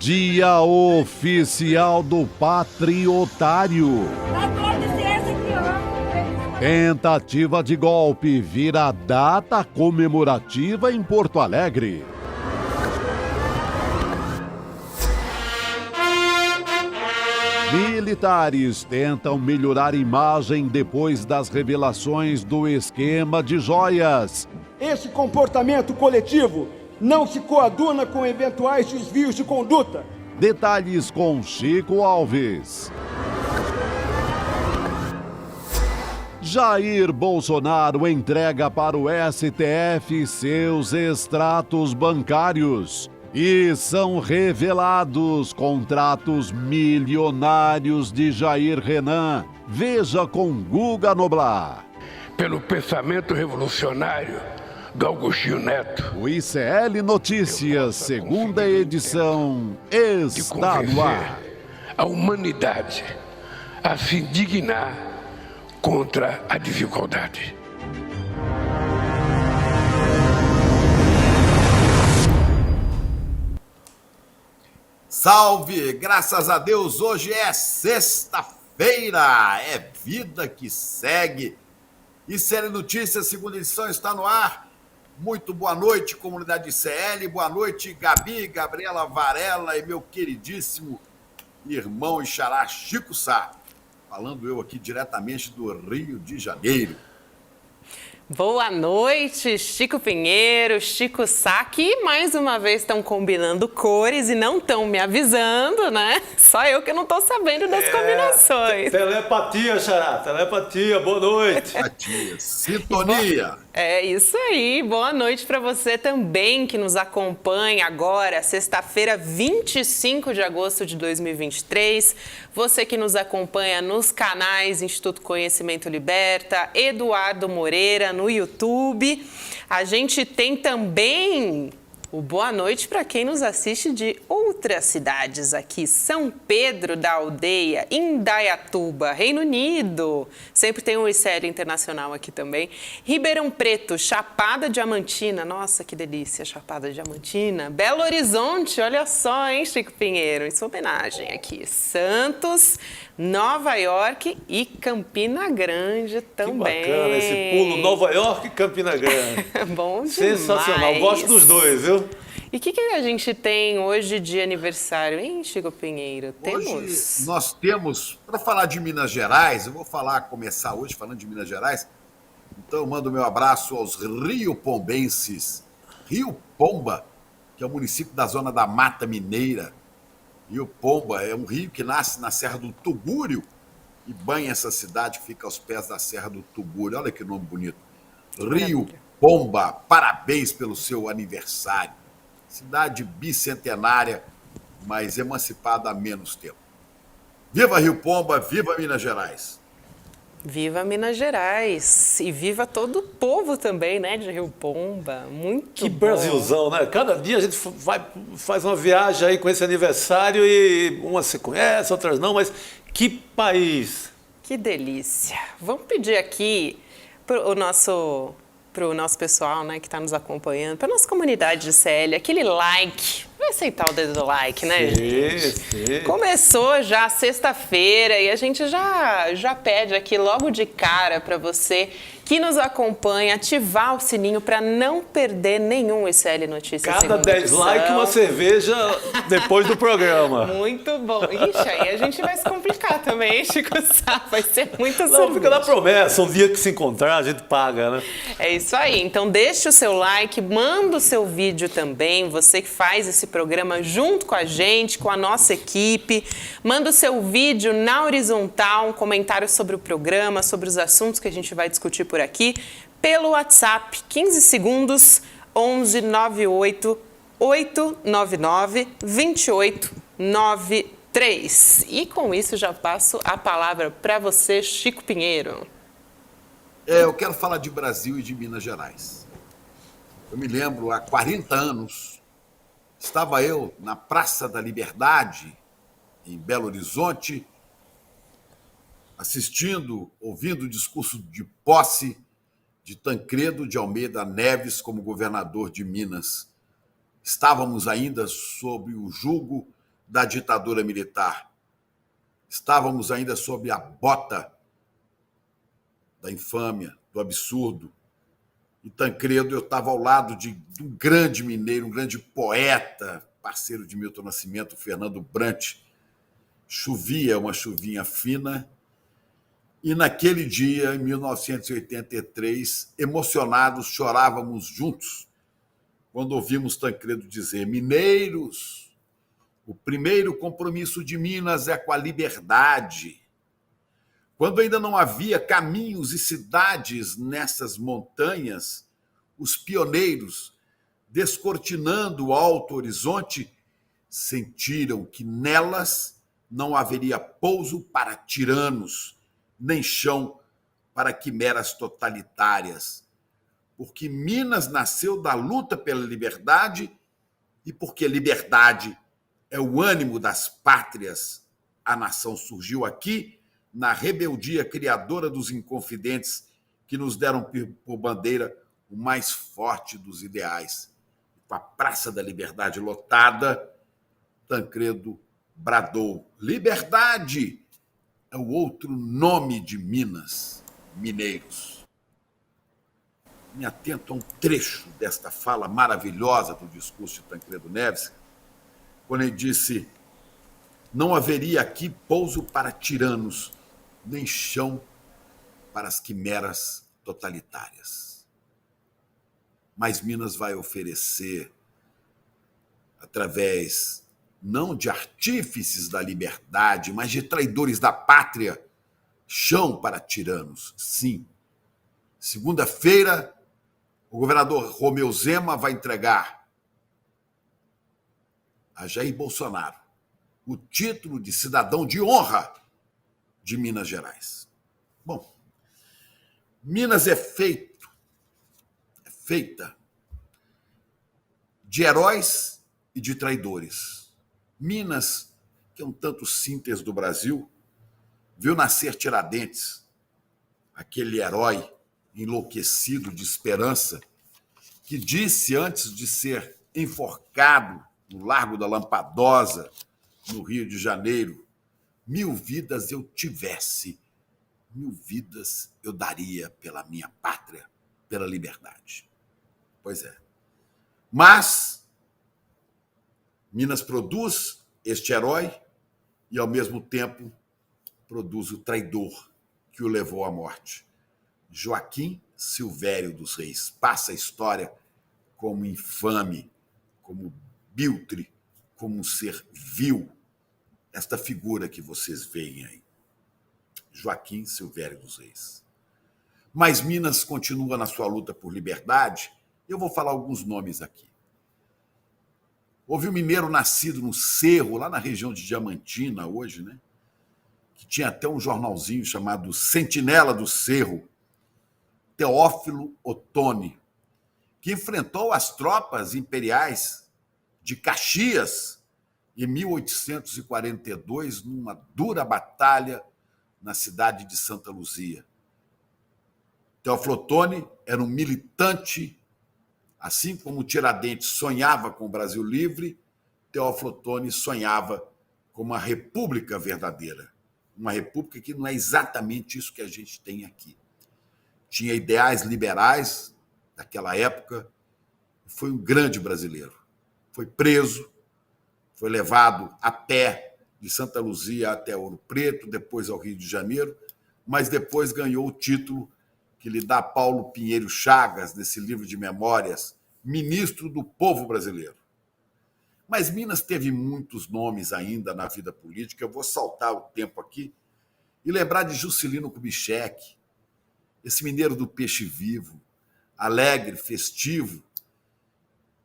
Dia Oficial do Patriotário. Tentativa de golpe vira data comemorativa em Porto Alegre. Militares tentam melhorar imagem depois das revelações do esquema de joias. Esse comportamento coletivo não se coaduna com eventuais desvios de conduta. Detalhes com Chico Alves. Jair Bolsonaro entrega para o STF seus extratos bancários. E são revelados contratos milionários de Jair Renan. Veja com Guga Noblar. Pelo pensamento revolucionário do Agostinho Neto. O ICL Notícias, segunda edição, está no ar. A humanidade a se indignar contra a desigualdade. Salve! Graças a Deus, hoje é sexta-feira, é vida que segue. ICL Notícias, segunda edição, está no ar. Muito boa noite, comunidade ICL, boa noite, Gabi, Gabriela Varela e meu queridíssimo irmão e xará Chico Sá. Falando eu aqui diretamente do Rio de Janeiro. Boa noite, Chico Pinheiro, Chico Sá, que mais uma vez estão combinando cores e não estão me avisando, né? Só eu que não estou sabendo das combinações. Telepatia, xará, telepatia, boa noite. Telepatia, sintonia. É isso aí, boa noite para você também que nos acompanha agora, sexta-feira, 25 de agosto de 2023. Você que nos acompanha nos canais Instituto Conhecimento Liberta, Eduardo Moreira no YouTube. A gente tem também o boa noite para quem nos assiste de outras cidades aqui. São Pedro da Aldeia, Indaiatuba, Reino Unido. Sempre tem um ICL Internacional aqui também. Ribeirão Preto, Chapada Diamantina. Nossa, que delícia, Chapada Diamantina. Belo Horizonte, olha só, hein, Chico Pinheiro? Em sua homenagem aqui. Santos, Nova York e Campina Grande também. Que bacana esse pulo, Nova York e Campina Grande. Bom demais. Sensacional, gosto dos dois, viu? E o que a gente tem hoje de aniversário, hein, Chico Pinheiro? Hoje nós temos, para falar de Minas Gerais, eu vou começar hoje falando de Minas Gerais, então eu mando meu abraço aos riopombenses. Rio Pomba, que é o município da zona da Mata Mineira. Rio Pomba é um rio que nasce na Serra do Tugúrio e banha essa cidade que fica aos pés da Serra do Tugúrio. Olha que nome bonito. Rio Pomba, parabéns pelo seu aniversário. Cidade bicentenária, mas emancipada há menos tempo. Viva Rio Pomba, viva Minas Gerais. Viva Minas Gerais e viva todo o povo também, né, de Rio Pomba. Muito que bom. Brasilzão, né? Cada dia a gente faz uma viagem aí com esse aniversário e umas se conhece, outras não, mas que país! Que delícia. Vamos pedir aqui para o nosso pessoal, né, que está nos acompanhando, para a nossa comunidade de CL, aquele like. Vai aceitar o dedo do like, né, gente? Sim. Começou já sexta-feira e a gente já pede aqui logo de cara para você que nos acompanha ativar o sininho para não perder nenhum ICL Notícias. Cada 10 likes, uma cerveja depois do programa. Muito bom. Ixi, aí a gente vai se complicar também, hein, Chico Sá? Vai ser muito cerveja. Não, fica na promessa, um dia que se encontrar a gente paga, né? É isso aí. Então deixa o seu like, manda o seu vídeo também, você que faz esse programa junto com a gente, com a nossa equipe. Manda o seu vídeo na horizontal, um comentário sobre o programa, sobre os assuntos que a gente vai discutir por aqui, pelo WhatsApp, 15 segundos, 11 98 899 2893. E com isso já passo a palavra para você, Chico Pinheiro. Eu quero falar de Brasil e de Minas Gerais. Eu me lembro, há 40 anos, estava eu na Praça da Liberdade, em Belo Horizonte, assistindo, ouvindo o discurso de posse de Tancredo de Almeida Neves como governador de Minas. Estávamos ainda sob o jugo da ditadura militar. Estávamos ainda sob a bota da infâmia, do absurdo. E Tancredo, eu estava ao lado de um grande mineiro, um grande poeta, parceiro de Milton Nascimento, Fernando Brant. Chovia uma chuvinha fina. E naquele dia, em 1983, emocionados, chorávamos juntos quando ouvimos Tancredo dizer: mineiros, o primeiro compromisso de Minas é com a liberdade. Quando ainda não havia caminhos e cidades nessas montanhas, os pioneiros, descortinando o alto horizonte, sentiram que nelas não haveria pouso para tiranos, nem chão para quimeras totalitárias. Porque Minas nasceu da luta pela liberdade e porque liberdade é o ânimo das pátrias. A nação surgiu aqui na rebeldia criadora dos inconfidentes que nos deram por bandeira o mais forte dos ideais. Com a Praça da Liberdade lotada, Tancredo bradou: liberdade é o outro nome de Minas, mineiros. Me atento a um trecho desta fala maravilhosa do discurso de Tancredo Neves, quando ele disse: não haveria aqui pouso para tiranos, nem chão para as quimeras totalitárias. Mas Minas vai oferecer, através não de artífices da liberdade, mas de traidores da pátria, chão para tiranos, sim. Segunda-feira, o governador Romeu Zema vai entregar a Jair Bolsonaro o título de cidadão de honra de Minas Gerais. Bom, Minas é feita de heróis e de traidores. Minas, que é um tanto síntese do Brasil, viu nascer Tiradentes, aquele herói enlouquecido de esperança, que disse, antes de ser enforcado no Largo da Lampadosa, no Rio de Janeiro: 1000 vidas eu tivesse, 1000 vidas eu daria pela minha pátria, pela liberdade. Pois é. Mas Minas produz este herói e, ao mesmo tempo, produz o traidor que o levou à morte. Joaquim Silvério dos Reis passa a história como infame, como biltre, como um ser vil. Esta figura que vocês veem aí. Joaquim Silvério dos Reis. Mas Minas continua na sua luta por liberdade. Eu vou falar alguns nomes aqui. Houve um mineiro nascido no Cerro, lá na região de Diamantina, hoje, né? Que tinha até um jornalzinho chamado Sentinela do Cerro, Teófilo Otoni, que enfrentou as tropas imperiais de Caxias em 1842, numa dura batalha na cidade de Santa Luzia. Teófilo Otoni era um militante. Assim como Tiradentes sonhava com o Brasil livre, Teófilo Otoni sonhava com uma república verdadeira. Uma república que não é exatamente isso que a gente tem aqui. Tinha ideais liberais daquela época. Foi um grande brasileiro. Foi preso, foi levado a pé de Santa Luzia até Ouro Preto, depois ao Rio de Janeiro, mas depois ganhou o título que lhe dá Paulo Pinheiro Chagas, nesse livro de memórias, ministro do povo brasileiro. Mas Minas teve muitos nomes ainda na vida política. Eu vou saltar o tempo aqui e lembrar de Juscelino Kubitschek, esse mineiro do peixe vivo, alegre, festivo,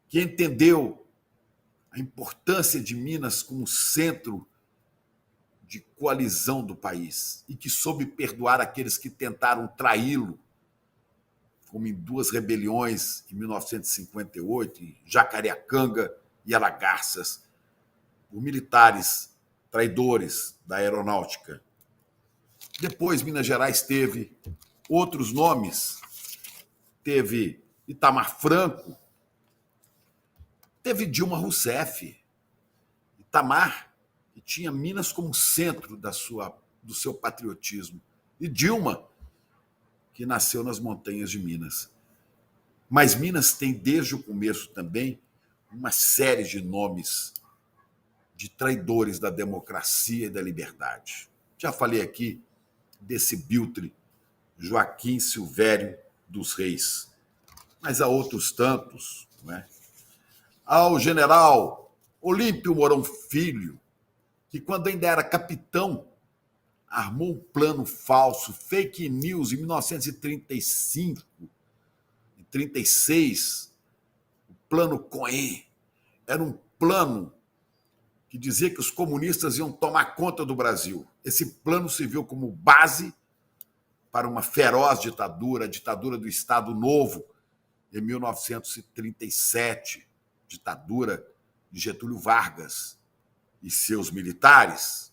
que entendeu a importância de Minas como centro de coalizão do país e que soube perdoar aqueles que tentaram traí-lo, como em 2 rebeliões em 1958, em Jacareacanga e Aragarças, por militares traidores da aeronáutica. Depois, Minas Gerais teve outros nomes. Teve Itamar Franco, teve Dilma Rousseff. Itamar e tinha Minas como centro do seu patriotismo. E Dilma, que nasceu nas montanhas de Minas. Mas Minas tem, desde o começo também, uma série de nomes de traidores da democracia e da liberdade. Já falei aqui desse biltre Joaquim Silvério dos Reis, mas há outros tantos, não é? Há o general Olímpio Mourão Filho, que quando ainda era capitão, armou um plano falso, fake news, em 1935 e 36, o Plano Cohen. Era um plano que dizia que os comunistas iam tomar conta do Brasil. Esse plano serviu como base para uma feroz ditadura, a ditadura do Estado Novo, em 1937, ditadura de Getúlio Vargas e seus militares,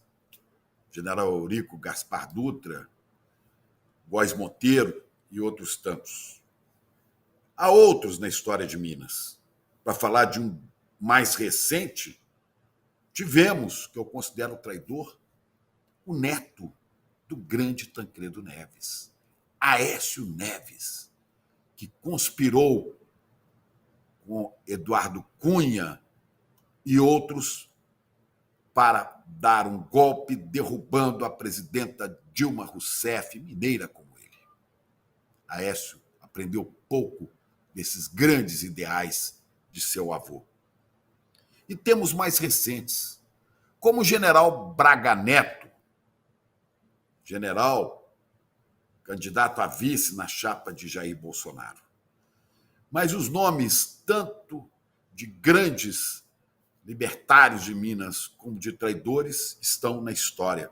general Eurico Gaspar Dutra, Góes Monteiro e outros tantos. Há outros na história de Minas. Para falar de um mais recente, tivemos, que eu considero traidor, o neto do grande Tancredo Neves, Aécio Neves, que conspirou com Eduardo Cunha e outros para dar um golpe derrubando a presidenta Dilma Rousseff, mineira como ele. Aécio aprendeu pouco desses grandes ideais de seu avô. E temos mais recentes, como o general Braga Neto, general candidato a vice na chapa de Jair Bolsonaro. Mas os nomes tanto de grandes libertários de Minas como de traidores estão na história.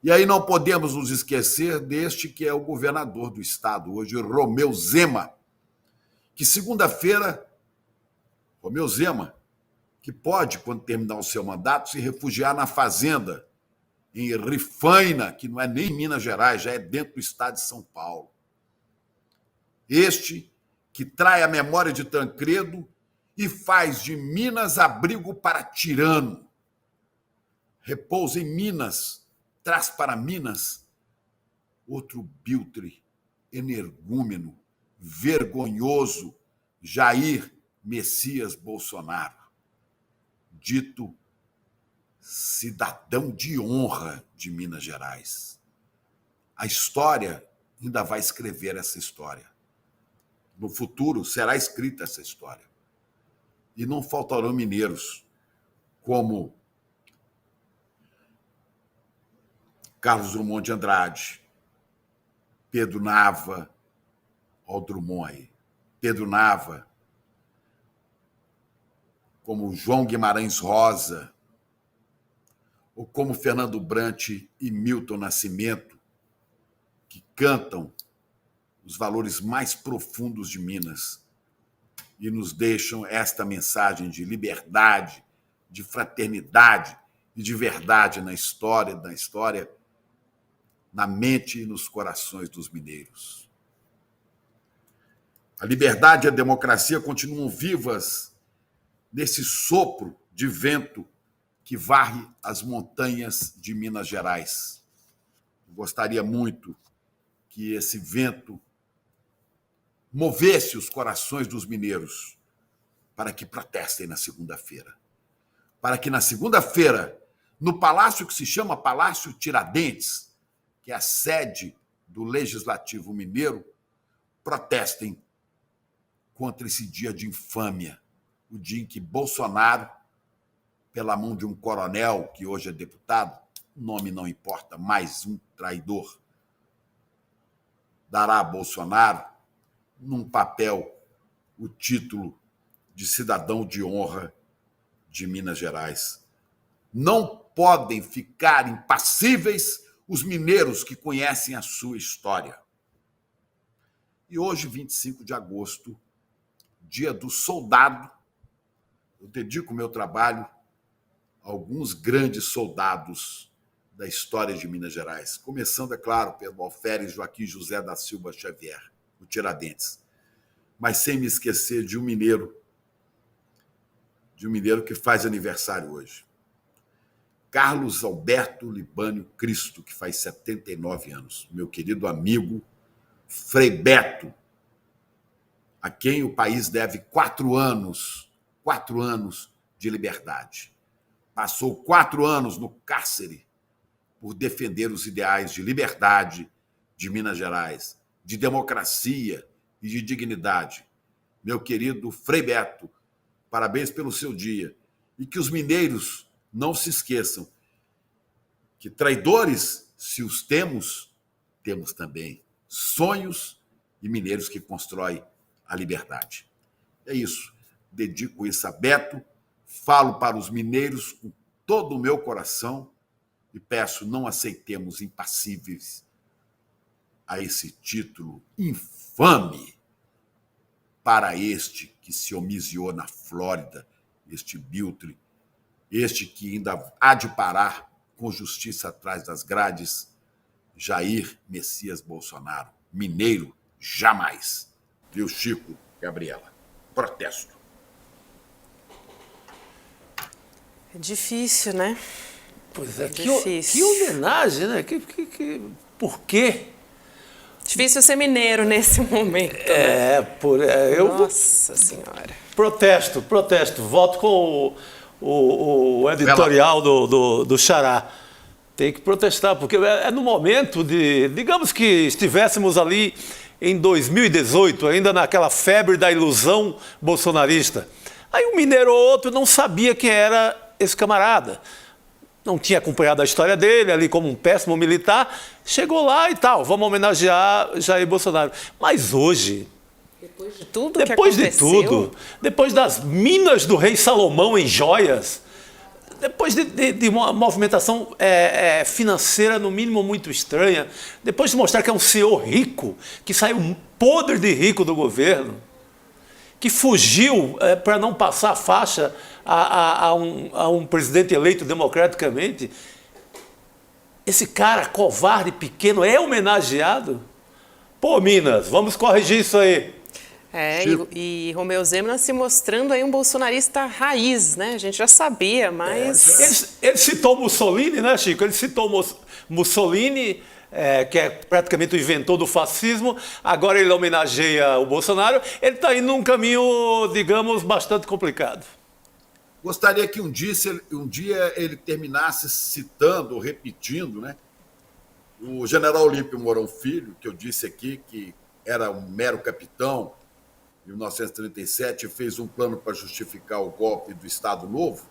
E aí não podemos nos esquecer deste que é o governador do estado hoje, Romeu Zema, que segunda-feira, Romeu Zema, que pode, quando terminar o seu mandato, se refugiar na fazenda, em Rifaina, que não é nem Minas Gerais, já é dentro do estado de São Paulo. Este que trai a memória de Tancredo e faz de Minas abrigo para tirano. Repousa em Minas, traz para Minas outro biltre, energúmeno, vergonhoso, Jair Messias Bolsonaro, dito cidadão de honra de Minas Gerais. A história ainda vai escrever essa história. No futuro será escrita essa história. E não faltarão mineiros como Carlos Drummond de Andrade, Pedro Nava, olha o Drummond aí, Pedro Nava, como João Guimarães Rosa, ou como Fernando Brant e Milton Nascimento, que cantam os valores mais profundos de Minas e nos deixam esta mensagem de liberdade, de fraternidade e de verdade na história, na mente e nos corações dos mineiros. A liberdade e a democracia continuam vivas nesse sopro de vento que varre as montanhas de Minas Gerais. Eu gostaria muito que esse vento movesse os corações dos mineiros para que protestem na segunda-feira. Para que na segunda-feira, no palácio que se chama Palácio Tiradentes, que é a sede do Legislativo Mineiro, protestem contra esse dia de infâmia, o dia em que Bolsonaro, pela mão de um coronel, que hoje é deputado, o nome não importa, mais um traidor, dará a Bolsonaro, num papel, o título de cidadão de honra de Minas Gerais. Não podem ficar impassíveis os mineiros que conhecem a sua história. E hoje, 25 de agosto, dia do soldado, eu dedico o meu trabalho a alguns grandes soldados da história de Minas Gerais, começando, é claro, pelo alferes Joaquim José da Silva Xavier, o Tiradentes, mas sem me esquecer de um mineiro que faz aniversário hoje. Carlos Alberto Libânio Cristo, que faz 79 anos. Meu querido amigo Frei Beto, a quem o país deve 4 anos de liberdade. Passou 4 anos no cárcere por defender os ideais de liberdade de Minas Gerais, de democracia e de dignidade. Meu querido Frei Beto, parabéns pelo seu dia. E que os mineiros não se esqueçam que traidores, se os temos, temos também sonhos e mineiros que constroem a liberdade. É isso. Dedico isso a Beto, falo para os mineiros com todo o meu coração e peço, não aceitemos impassíveis a esse título infame para este que se homiziou na Flórida, este Biltre, este que ainda há de parar com justiça atrás das grades, Jair Messias Bolsonaro. Mineiro, jamais. Viu, Chico, Gabriela? Protesto. É difícil, né? Pois é, difícil. que homenagem, né? Por quê? Difícil ser mineiro nesse momento. Nossa Senhora. Protesto. Voto com o editorial do Xará. Tem que protestar, porque é no momento de... Digamos que estivéssemos ali em 2018, ainda naquela febre da ilusão bolsonarista. Aí um mineiro ou outro não sabia quem era esse camarada. Não tinha acompanhado a história dele, ali como um péssimo militar. Chegou lá e tal, vamos homenagear Jair Bolsonaro. Mas hoje... Depois de tudo que aconteceu... Depois das minas do rei Salomão em joias, depois de uma movimentação financeira, no mínimo, muito estranha, depois de mostrar que é um senhor rico, que saiu podre de rico do governo, que fugiu para não passar a faixa a um presidente eleito democraticamente, esse cara covarde, pequeno, é homenageado? Pô, Minas, vamos corrigir isso aí. E Romeu Zema se mostrando aí um bolsonarista raiz, né? A gente já sabia, mas... Ele citou Mussolini, né, Chico? Ele citou Mussolini, que é praticamente o inventor do fascismo. Agora ele homenageia o Bolsonaro. Ele está indo num caminho, digamos, bastante complicado. Gostaria que um dia ele terminasse citando, ou repetindo, né, o general Olímpio Mourão Filho, que eu disse aqui que era um mero capitão, em 1937, fez um plano para justificar o golpe do Estado Novo,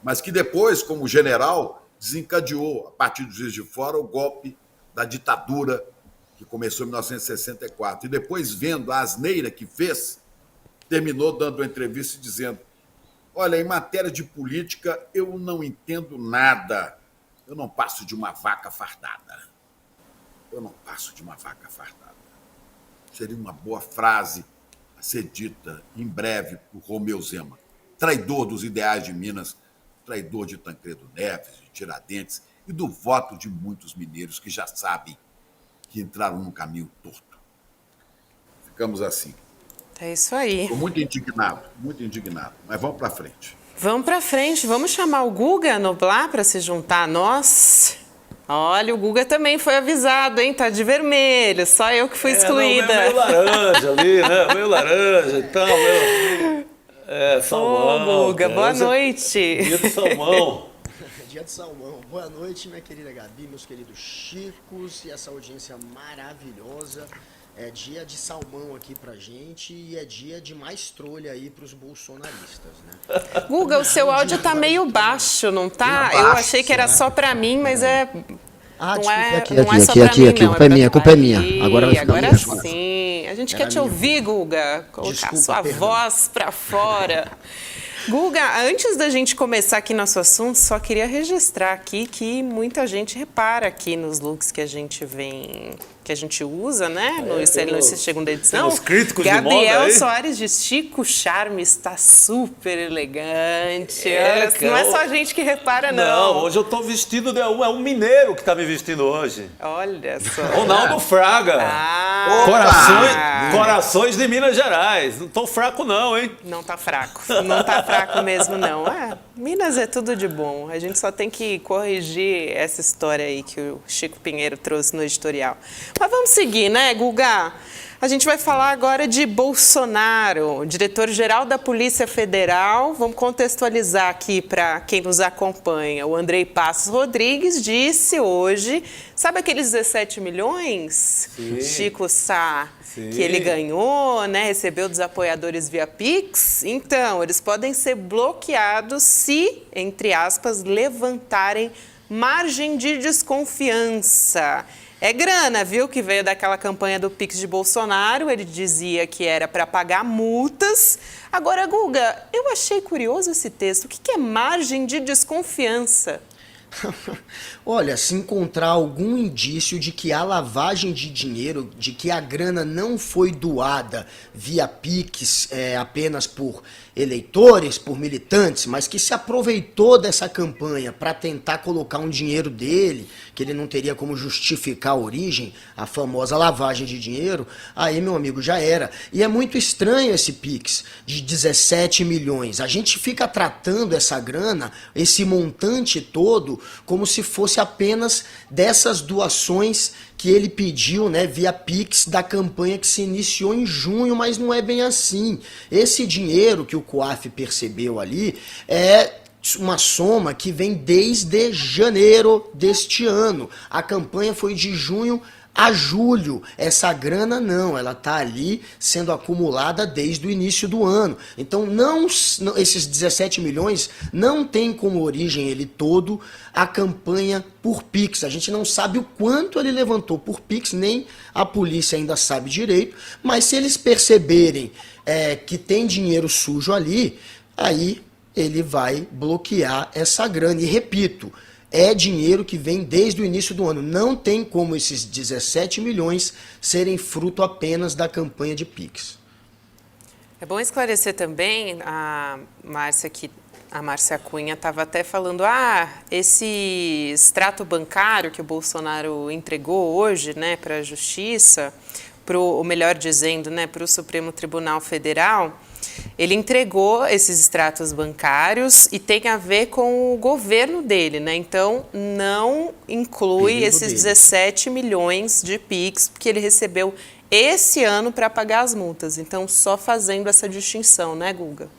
mas que depois, como general, desencadeou, a partir dos Juiz de Fora, o golpe da ditadura que começou em 1964. E depois, vendo a asneira que fez, terminou dando uma entrevista dizendo: olha, em matéria de política, eu não entendo nada. Eu não passo de uma vaca fardada. Seria uma boa frase a ser dita em breve por Romeu Zema. Traidor dos ideais de Minas, traidor de Tancredo Neves, de Tiradentes e do voto de muitos mineiros que já sabem que entraram num caminho torto. Ficamos assim. É isso aí. Estou muito indignado, mas vamos para frente. Vamos chamar o Guga Noblar para se juntar a nós. Olha, o Guga também foi avisado, hein? Tá de vermelho, só eu que fui excluída. Meio laranja ali, né? Meio laranja e tal, salmão. Ô, Guga, boa noite. Dia de salmão. Dia de salmão. Boa noite, minha querida Gabi, meus queridos Chicos e essa audiência maravilhosa. É dia de salmão aqui pra gente e é dia de mais trolha aí pros bolsonaristas, né? Guga, o seu áudio tá meio baixo, não tá? Eu achei que era só pra mim, mas não é só pra mim, não. A culpa é minha. Agora sim. A gente quer te ouvir, Guga. Colocar sua voz pra fora. Guga, antes da gente começar aqui nosso assunto, só queria registrar aqui que muita gente repara aqui nos looks que a gente vem que a gente usa, né? No segunda edição. Os críticos de moda Gabriel aí. Soares diz: Chico Charme está super elegante. Não é só a gente que repara, não. Não, hoje eu tô vestido, é um mineiro que tá me vestindo hoje. Olha só. Ronaldo Fraga. Corações de Minas Gerais. Não tô fraco não, hein? Não tá fraco. Não tá fraco mesmo, não. Minas é tudo de bom. A gente só tem que corrigir essa história aí que o Chico Pinheiro trouxe no editorial. Mas vamos seguir, né, Guga? A gente vai falar agora de Bolsonaro, diretor-geral da Polícia Federal. Vamos contextualizar aqui para quem nos acompanha. O Andrei Passos Rodrigues disse hoje, sabe aqueles 17 milhões, Sim. Chico Sá, Sim. que ele ganhou, né, recebeu dos apoiadores via Pix? Então, eles podem ser bloqueados se, entre aspas, levantarem margem de desconfiança. É grana, viu, que veio daquela campanha do Pix de Bolsonaro. Ele dizia que era para pagar multas. Agora, Guga, eu achei curioso esse texto. O que é margem de desconfiança? Olha, se encontrar algum indício de que há lavagem de dinheiro, de que a grana não foi doada via Pix apenas por eleitores, por militantes, mas que se aproveitou dessa campanha para tentar colocar um dinheiro dele, que ele não teria como justificar a origem, a famosa lavagem de dinheiro, aí, meu amigo, já era. E é muito estranho esse Pix de 17 milhões. A gente fica tratando essa grana, esse montante todo, como se fosse apenas dessas doações que ele pediu, né, via Pix da campanha que se iniciou em junho, mas não é bem assim. Esse dinheiro que o COAF percebeu ali é uma soma que vem desde janeiro deste ano. A campanha foi de junho a julho. Essa grana não, ela está ali sendo acumulada desde o início do ano. Então, esses 17 milhões não tem como origem ele todo a campanha por Pix. A gente não sabe o quanto ele levantou por Pix, nem a polícia ainda sabe direito, mas se eles perceberem que tem dinheiro sujo ali, aí ele vai bloquear essa grana. E repito, é dinheiro que vem desde o início do ano. Não tem como esses 17 milhões serem fruto apenas da campanha de Pix. É bom esclarecer também, a Márcia Cunha estava até falando, esse extrato bancário que o Bolsonaro entregou hoje, né, para a Justiça, ou melhor dizendo, né, para o Supremo Tribunal Federal, ele entregou esses extratos bancários e tem a ver com o governo dele, né? Então, não inclui esses 17 milhões de Pix que ele recebeu esse ano para pagar as multas. Então, só fazendo essa distinção, né, Guga?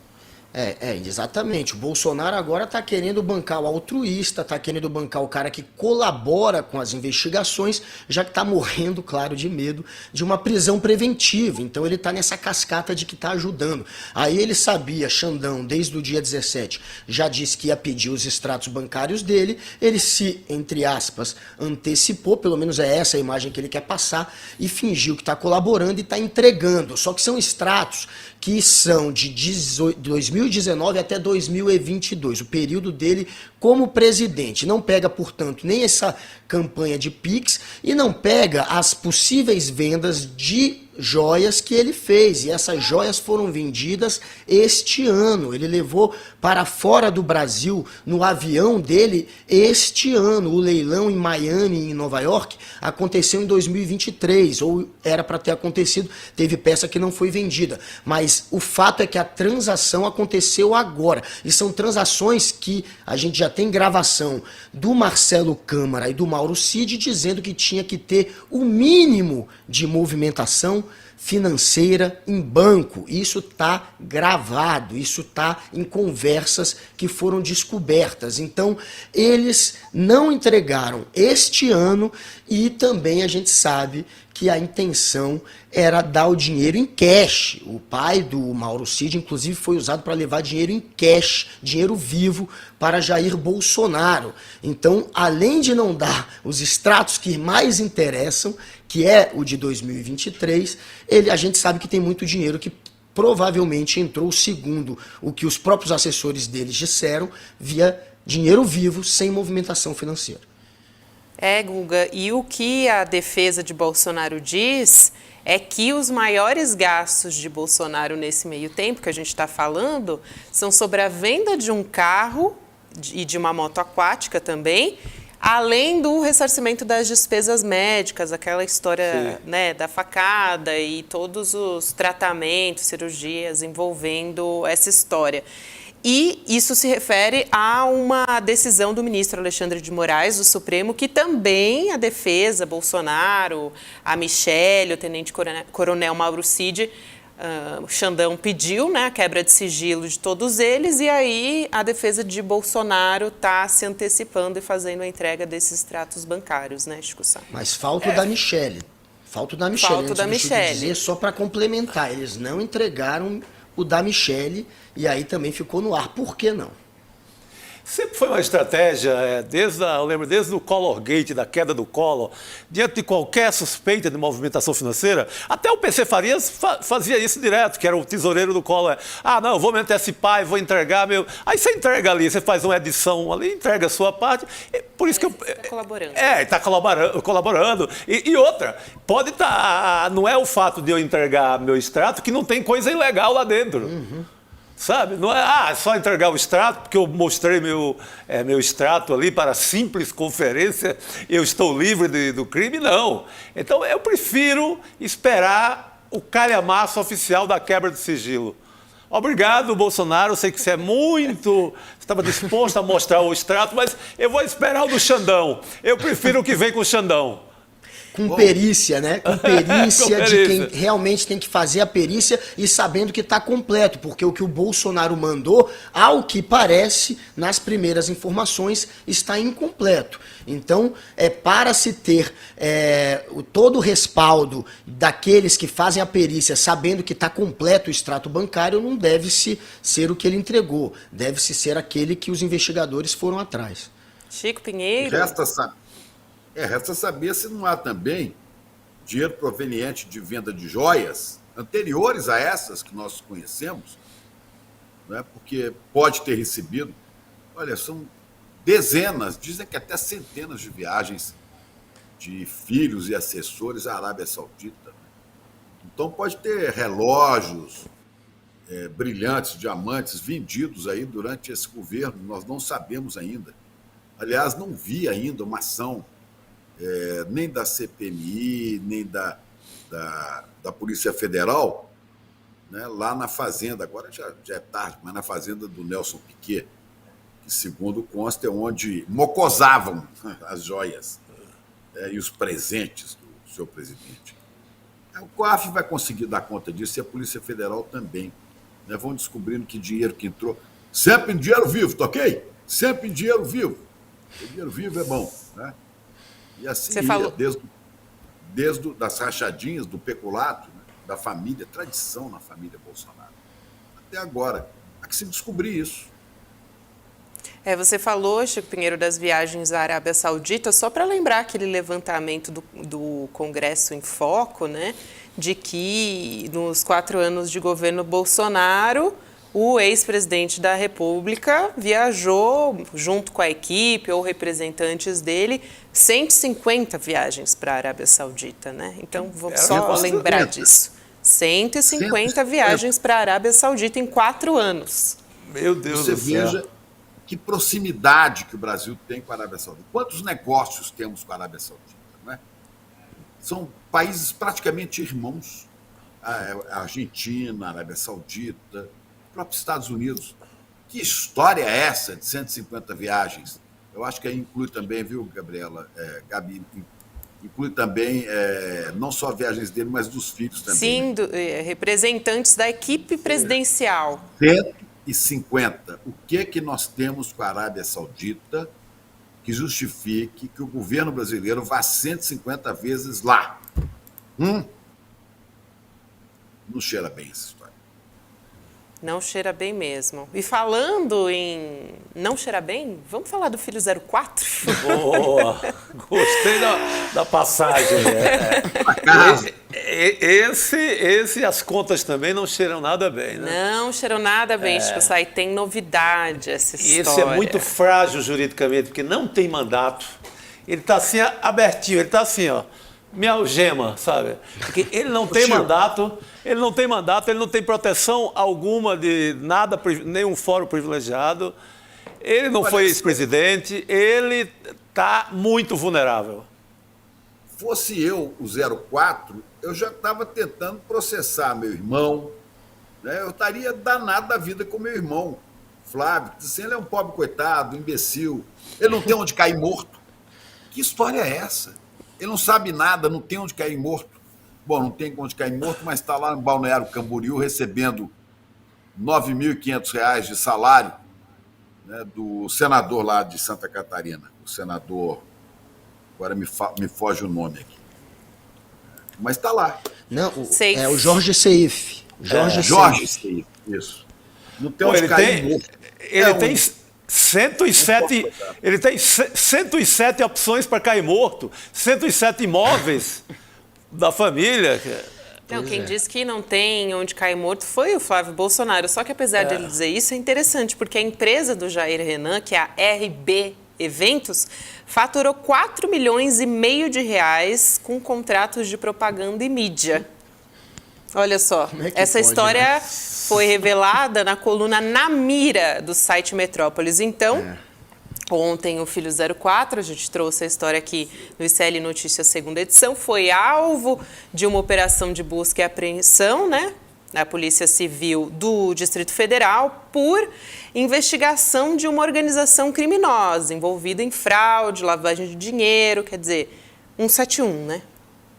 Exatamente. O Bolsonaro agora está querendo bancar o altruísta, está querendo bancar o cara que colabora com as investigações, já que está morrendo, claro, de medo de uma prisão preventiva. Então ele está nessa cascata de que está ajudando. Aí ele sabia, Xandão, desde o dia 17, já disse que ia pedir os extratos bancários dele, ele se, entre aspas, antecipou, pelo menos é essa a imagem que ele quer passar, e fingiu que está colaborando e está entregando. Só que são extratos que são de 2019 até 2022, o período dele como presidente. Não pega, portanto, nem essa campanha de Pix e não pega as possíveis vendas de joias que ele fez. E essas joias foram vendidas este ano. Ele levou para fora do Brasil, no avião dele, este ano. O leilão em Miami, em Nova York, aconteceu em 2023, ou era para ter acontecido, teve peça que não foi vendida. Mas o fato é que a transação aconteceu agora. E são transações que a gente já tem gravação do Marcelo Câmara e do Mauro Cid dizendo que tinha que ter o mínimo de movimentação financeira em banco. Isso está gravado, isso está em conversas que foram descobertas. Então, eles não entregaram este ano e também a gente sabe que a intenção era dar o dinheiro em cash. O pai do Mauro Cid, inclusive, foi usado para levar dinheiro em cash, dinheiro vivo, para Jair Bolsonaro. Então, além de não dar os extratos que mais interessam, que é o de 2023, a gente sabe que tem muito dinheiro que provavelmente entrou, segundo o que os próprios assessores deles disseram, via dinheiro vivo, sem movimentação financeira. Guga, e o que a defesa de Bolsonaro diz é que os maiores gastos de Bolsonaro nesse meio tempo que a gente está falando são sobre a venda de um carro e de uma moto aquática também, além do ressarcimento das despesas médicas, aquela história, né, da facada e todos os tratamentos, cirurgias envolvendo essa história. E isso se refere a uma decisão do ministro Alexandre de Moraes, do Supremo, que também a defesa, Bolsonaro, a Michelle, o tenente-coronel Mauro Cid, o Xandão pediu, né, a quebra de sigilo de todos eles, e aí a defesa de Bolsonaro está se antecipando e fazendo a entrega desses extratos bancários, né, Chico Sá? Mas falta o da Michelle. Falta o da Michelle. Falta o da Michelle. Dizer, só para complementar, eles não entregaram o da Michelle e aí também ficou no ar. Por que não? Sempre foi uma estratégia, eu lembro desde o Collor Gate, da queda do Collor, diante de qualquer suspeita de movimentação financeira, até o PC Farias fazia isso direto, que era o tesoureiro do Collor. Não, eu vou me antecipar e vou entregar meu... Aí você entrega ali, você faz uma edição ali, entrega a sua parte, por isso que eu... Está colaborando. Está colaborando. E outra, pode estar... Não é o fato de eu entregar meu extrato que não tem coisa ilegal lá dentro. Uhum. Sabe? Não é só entregar o extrato, porque eu mostrei meu extrato ali para simples conferência, eu estou livre do crime, não. Então, eu prefiro esperar o calhamaço oficial da quebra de sigilo. Obrigado, Bolsonaro, eu sei que você estava disposto a mostrar o extrato, mas eu vou esperar o do Xandão. Eu prefiro o que vem com o Xandão. Com perícia, né? Com perícia de quem realmente tem que fazer a perícia e sabendo que está completo, porque o que o Bolsonaro mandou, ao que parece, nas primeiras informações, está incompleto. Então, para se ter todo o respaldo daqueles que fazem a perícia, sabendo que está completo o extrato bancário, não deve-se ser o que ele entregou, deve-se ser aquele que os investigadores foram atrás. Chico Pinheiro. Resta saber se não há também dinheiro proveniente de venda de joias anteriores a essas que nós conhecemos, né? Porque pode ter recebido, olha, são dezenas, dizem que até centenas de viagens de filhos e assessores à Arábia Saudita. Então pode ter relógios brilhantes, diamantes vendidos aí durante esse governo, nós não sabemos ainda. Aliás, não vi ainda uma ação nem da CPMI, nem da Polícia Federal, né, lá na fazenda, agora já é tarde, mas na fazenda do Nelson Piquet, que segundo consta é onde mocosavam as joias e os presentes do seu presidente. O COAF vai conseguir dar conta disso e a Polícia Federal também. Né, vão descobrindo que dinheiro que entrou, sempre em dinheiro vivo, tá ok? Sempre em dinheiro vivo. O dinheiro vivo é bom, né? E assim você falou desde das rachadinhas, do peculato, né, da família, tradição na família Bolsonaro. Até agora, há que se descobrir isso. Você falou, Chico Pinheiro, das viagens à Arábia Saudita, só para lembrar aquele levantamento do Congresso em Foco, né, de que nos 4 anos de governo Bolsonaro, o ex-presidente da República viajou, junto com a equipe ou representantes dele, 150 viagens para a Arábia Saudita, né? Então, vamos só lembrar disso. 150 viagens para a Arábia Saudita em 4 anos. Meu Deus do céu. Você veja que proximidade que o Brasil tem com a Arábia Saudita. Quantos negócios temos com a Arábia Saudita, né? São países praticamente irmãos. A Argentina, a Arábia Saudita, próprios Estados Unidos. Que história é essa de 150 viagens? Eu acho que aí inclui também, viu, Gabriela, Gabi, inclui também não só viagens dele, mas dos filhos também. Sim, né? Representantes da equipe presidencial. 150. O que nós temos com a Arábia Saudita que justifique que o governo brasileiro vá 150 vezes lá? Não cheira bem essa história. Não cheira bem mesmo. E falando em não cheirar bem, vamos falar do Filho 04? Boa! Gostei da passagem. Esse as contas também não cheiram nada bem, né? Não cheiram nada bem, Chico Sá, e tem novidade essa história. E esse é muito frágil juridicamente, porque não tem mandato. ele está assim, abertinho, ele está assim, ó, minha algema, sabe? Porque ele não tem mandato, ele não tem proteção alguma de nada, nenhum fórum privilegiado, ele não foi ex-presidente, ele está muito vulnerável. Fosse eu o 04, eu já estava tentando processar meu irmão, né? Eu estaria danado da vida com meu irmão, Flávio, assim, ele é um pobre coitado, imbecil, ele não tem onde cair morto. Que história é essa? Ele não sabe nada, não tem onde cair morto. Bom, não tem onde cair morto, mas está lá no Balneário Camboriú recebendo R$ 9.500 de salário, né, do senador lá de Santa Catarina, o senador, agora me foge o nome aqui, mas está lá. Não, é o Jorge Seif. Jorge Seif, isso. Não tem onde cair morto. Ele tem 107, ele tem 107 opções para cair morto, 107 imóveis da família. Não, quem disse que não tem onde cair morto foi o Flávio Bolsonaro. Só que apesar de ele dizer isso, é interessante, porque a empresa do Jair Renan, que é a RB Eventos, faturou 4,5 milhões de reais com contratos de propaganda e mídia. Olha só, essa história foi revelada na coluna Na Mira do site Metrópolis. Então, ontem o Filho 04, a gente trouxe a história aqui no ICL Notícias, segunda edição, foi alvo de uma operação de busca e apreensão, né, na Polícia Civil do Distrito Federal por investigação de uma organização criminosa envolvida em fraude, lavagem de dinheiro, quer dizer, 171, né?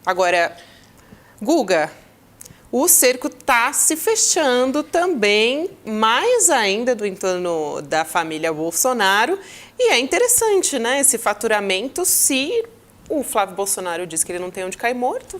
Agora, Guga, o cerco está se fechando também, mais ainda do entorno da família Bolsonaro. E é interessante, né, esse faturamento, se o Flávio Bolsonaro diz que ele não tem onde cair morto.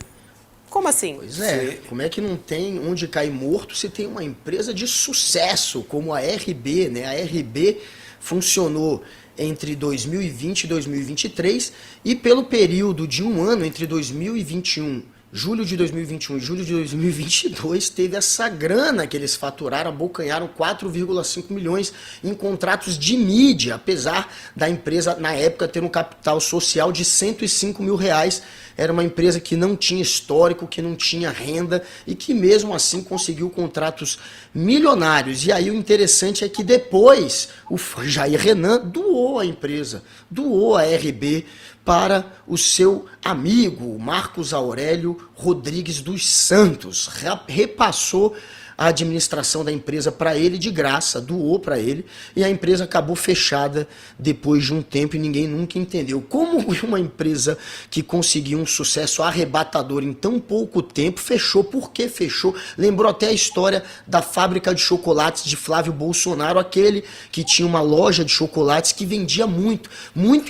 Como assim? Pois é, como é que não tem onde cair morto se tem uma empresa de sucesso como a RB, né? A RB funcionou entre 2020 e 2023 e pelo período de um ano entre 2021 julho de 2021 e julho de 2022, teve essa grana que eles faturaram, abocanharam 4,5 milhões em contratos de mídia, apesar da empresa, na época, ter um capital social de 105 mil reais. Era uma empresa que não tinha histórico, que não tinha renda e que mesmo assim conseguiu contratos milionários. E aí o interessante é que depois o Jair Renan doou a empresa, doou a RB para o seu amigo Marcos Aurélio Rodrigues dos Santos. Repassou a administração da empresa para ele de graça, doou para ele, e a empresa acabou fechada depois de um tempo e ninguém nunca entendeu. Como uma empresa que conseguiu um sucesso arrebatador em tão pouco tempo fechou? Por que fechou? Lembrou até a história da fábrica de chocolates de Flávio Bolsonaro, aquele que tinha uma loja de chocolates que vendia muito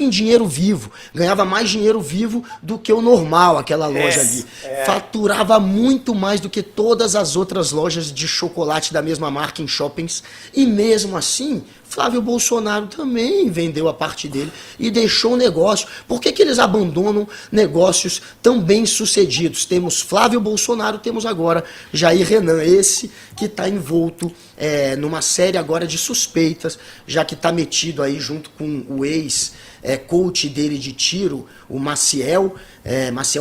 em dinheiro vivo, ganhava mais dinheiro vivo do que o normal, aquela loja ali. Faturava muito mais do que todas as outras lojas de chocolate da mesma marca em shoppings, e mesmo assim Flávio Bolsonaro também vendeu a parte dele e deixou o negócio. Por que eles abandonam negócios tão bem sucedidos? Temos Flávio Bolsonaro, temos agora Jair Renan, esse que está envolto numa série agora de suspeitas, já que está metido aí junto com o ex-coach dele de tiro, o Maciel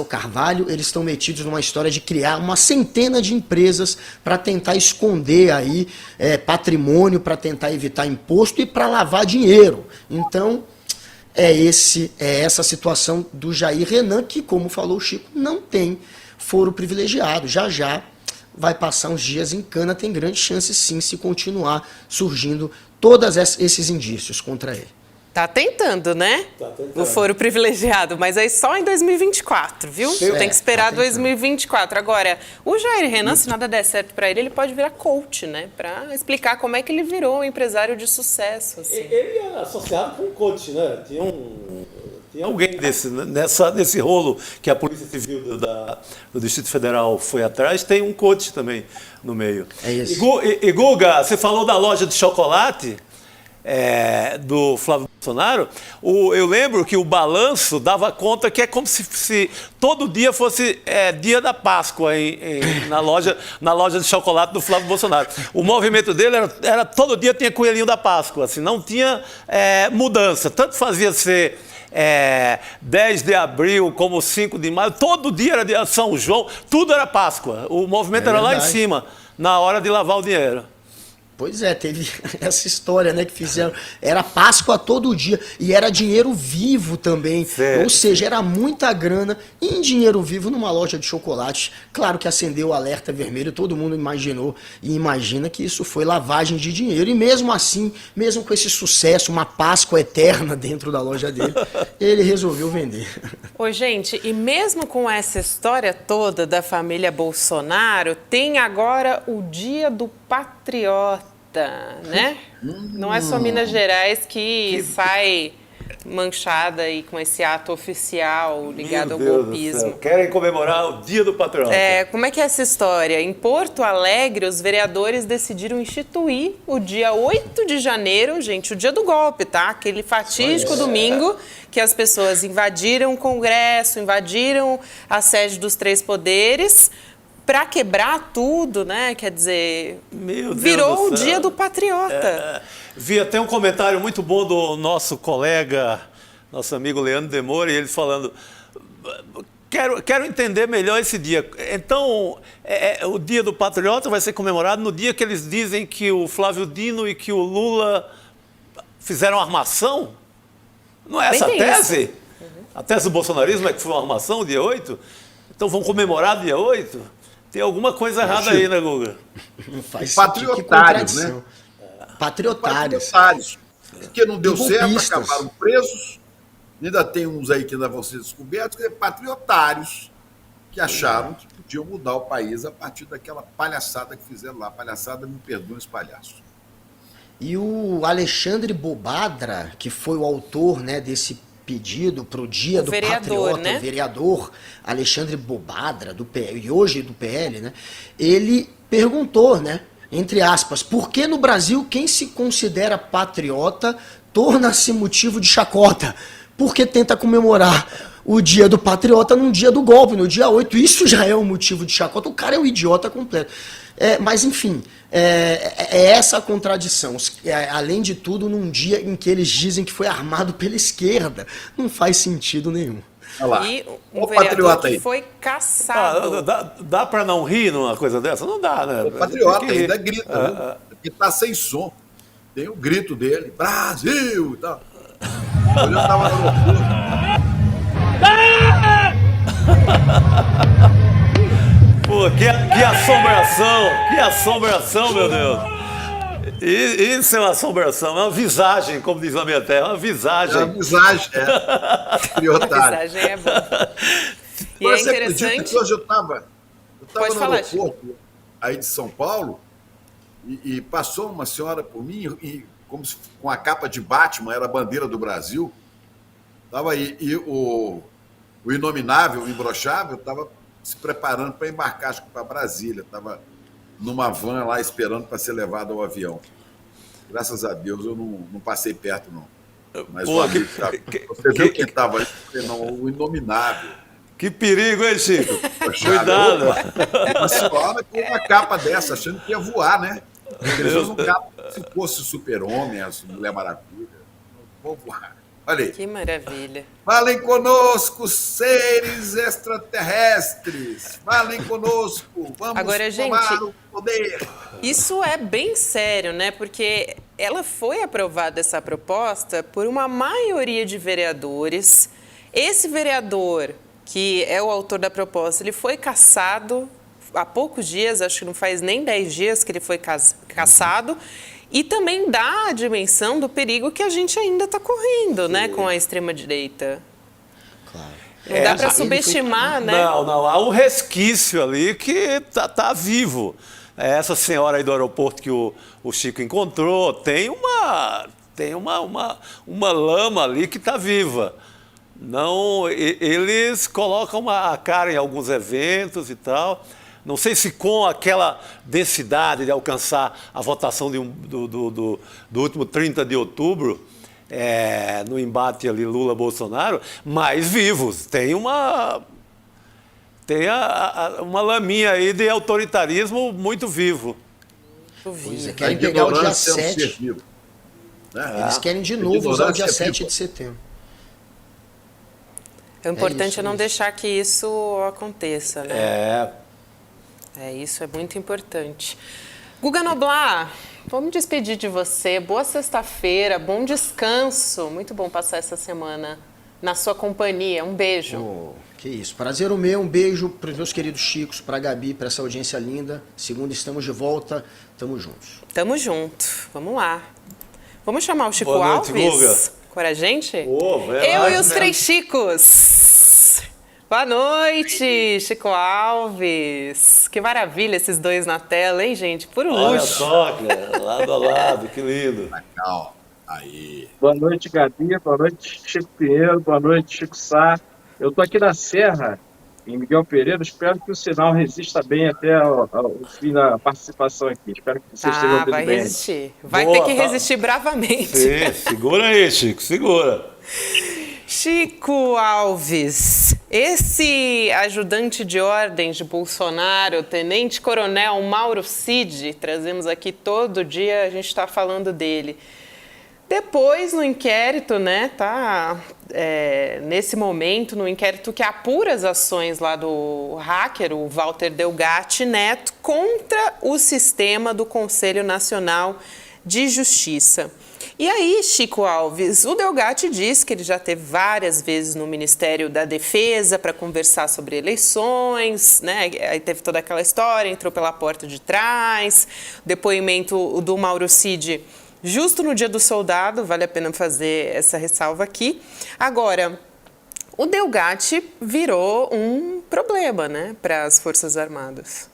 Carvalho. Eles estão metidos numa história de criar uma centena de empresas para tentar esconder aí patrimônio, para tentar evitar imposto e para lavar dinheiro. Então, é essa situação do Jair Renan, que, como falou o Chico, não tem foro privilegiado. Já vai passar uns dias em cana, tem grande chance sim, se continuar surgindo todos esses indícios contra ele. Tá tentando, né? Tá tentando. O foro privilegiado, mas aí só em 2024, viu? Tem que esperar 2024. Agora, o Jair Renan, se nada der certo para ele, ele pode virar coach, né? Para explicar como é que ele virou um empresário de sucesso. Assim. Ele é associado com um coach, né? Tinha alguém nesse rolo que a Polícia Civil do Distrito Federal foi atrás, tem um coach também no meio. É isso. E Guga, você falou da loja de chocolate. do Flávio Bolsonaro, eu lembro que o balanço dava conta que é como se todo dia fosse dia da Páscoa na loja de chocolate do Flávio Bolsonaro. O movimento dele era todo dia tinha coelhinho da Páscoa, assim, não tinha mudança. Tanto fazia ser 10 de abril como 5 de maio, todo dia era dia de São João, tudo era Páscoa. O movimento era lá em cima, na hora de lavar o dinheiro. Pois é, teve essa história, né, que fizeram. Era Páscoa todo dia e era dinheiro vivo também. Certo. Ou seja, era muita grana em dinheiro vivo numa loja de chocolate. Claro que acendeu o alerta vermelho, todo mundo imaginou e imagina que isso foi lavagem de dinheiro. E mesmo assim, mesmo com esse sucesso, uma Páscoa eterna dentro da loja dele, ele resolveu vender. Ô, gente, e mesmo com essa história toda da família Bolsonaro, tem agora o Dia do Patriota, né? Não é só Minas Gerais que sai manchada aí com esse ato oficial ligado ao golpismo. Querem comemorar o Dia do Patriota. Como é que é essa história? Em Porto Alegre, os vereadores decidiram instituir o dia 8 de janeiro, gente, o dia do golpe, tá? Aquele fatídico domingo que as pessoas invadiram o Congresso, invadiram a sede dos três poderes para quebrar tudo, né? Quer dizer, virou o Dia do Patriota. Vi até um comentário muito bom do nosso colega, nosso amigo Leandro Demore, ele falando, quero entender melhor esse dia. Então, o Dia do Patriota vai ser comemorado no dia que eles dizem que o Flávio Dino e que o Lula fizeram armação? Não é essa a tese? A tese do bolsonarismo é que foi uma armação, dia 8? Então vão comemorar dia 8? Tem alguma coisa errada aí, né, Guga? Não faz patriotários, né? Patriotários. Porque não deu certo, golpistas. acabaram presos. Ainda tem uns aí que ainda vão ser descobertos, que é patriotários que acharam que podiam mudar o país a partir daquela palhaçada que fizeram lá. Palhaçada, me perdoem os palhaços. E o Alexandre Bobadra, que foi o autor, né, desse pedido para o Dia do Patriota, né? O vereador Alexandre Bobadra, do PL, e hoje do PL, né, ele perguntou, né, entre aspas, por que no Brasil quem se considera patriota torna-se motivo de chacota? Porque tenta comemorar o Dia do Patriota num dia do golpe, no dia 8. Isso já é um motivo de chacota. O cara é um idiota completo. Mas, enfim, é essa a contradição. Além de tudo, num dia em que eles dizem que foi armado pela esquerda. Não faz sentido nenhum. Olha lá. E o um vereador patriota que aí. foi caçado. Dá para não rir numa coisa dessa? Não dá, né? O patriota Tem que rir. ainda grita, viu? Porque tá sem som. Tem o grito dele, Brasil e tal. Hoje eu tava no aeroporto. Pô, que assombração, meu Deus. Isso é uma assombração, é uma visagem, como diz na minha terra, uma visagem. É uma visagem, patriotária. A visagem é boa. E Você é acredita interessante. que hoje eu tava Pode no falar, aeroporto aí de São Paulo e passou uma senhora por mim e como se, com a capa de Batman, era a bandeira do Brasil. Tava aí, e o inominável, o imbrochável, estava se preparando para embarcar, acho que para Brasília. Estava numa van lá esperando para ser levado ao avião. Graças a Deus eu não passei perto, não. Mas Pô, você viu quem estava ali? Não, o inominável. Que perigo, hein, Chico? Imbrochável. Cuidado. Opa, uma senhora com uma capa dessa, achando que ia voar, né? Eles usam capa se fosse Super-Homem, a Mulher Maravilha. Vou voar. Olha aí. Que maravilha. Falem conosco, seres extraterrestres. Falem conosco. Vamos Agora, tomar gente, o poder. Isso é bem sério, né? Porque ela foi aprovada, essa proposta, por uma maioria de vereadores. Esse vereador, que é o autor da proposta, ele foi cassado há poucos dias, acho que não faz nem 10 dias que ele foi cassado. E também dá a dimensão do perigo que a gente ainda está correndo, né, com a extrema-direita. Claro. Não dá para subestimar, né? Não, há um resquício ali que tá vivo. Essa senhora aí do aeroporto que o Chico encontrou, tem uma lama ali que está viva. Não, eles colocam a cara em alguns eventos e tal, Não sei se com aquela densidade de alcançar a votação do último 30 de outubro, no embate ali Lula-Bolsonaro, mas vivos. Tem uma laminha aí de autoritarismo muito vivo. Pois é, querem pegar o dia 7. Eles querem de novo usar o dia 7 de setembro. O importante é não deixar que isso aconteça, né? Isso é muito importante. Guga Noblar, vou me despedir de você. Boa sexta-feira, bom descanso. Muito bom passar essa semana na sua companhia. Um beijo. Que isso. Prazer o meu. Um beijo para os meus queridos Chicos, para a Gabi, para essa audiência linda. Segunda estamos de volta. Tamo juntos. Tamo junto. Vamos lá. Vamos chamar o Chico Boa noite, Alves Guga. para a gente? Eu e os três Chicos. Boa noite, Chico Alves. Que maravilha esses dois na tela, hein, gente? Puro luxo. Olha só, cara, lado a lado, que lindo. Legal. Aí. Boa noite, Gabi. Boa noite, Chico Pinheiro. Boa noite, Chico Sá. Eu estou aqui na Serra, em Miguel Pereira. Espero que o sinal resista bem até o fim da participação aqui. Espero que vocês estejam ouvindo vai bem. resistir. Vai ter que resistir bravamente. Sim, segura aí, Chico, segura. Chico Alves, esse ajudante de ordens de Bolsonaro, Tenente Coronel Mauro Cid, trazemos aqui todo dia, a gente está falando dele. Depois, no inquérito, né, nesse momento, no inquérito que apura as ações lá do hacker, o Walter Delgatti Neto, contra o sistema do Conselho Nacional de Justiça. E aí, Chico Alves, o Delgatti diz que ele já esteve várias vezes no Ministério da Defesa para conversar sobre eleições, né? Aí teve toda aquela história, entrou pela porta de trás, depoimento do Mauro Cid justo no Dia do Soldado, vale a pena fazer essa ressalva aqui. Agora, o Delgatti virou um problema, né, para as Forças Armadas.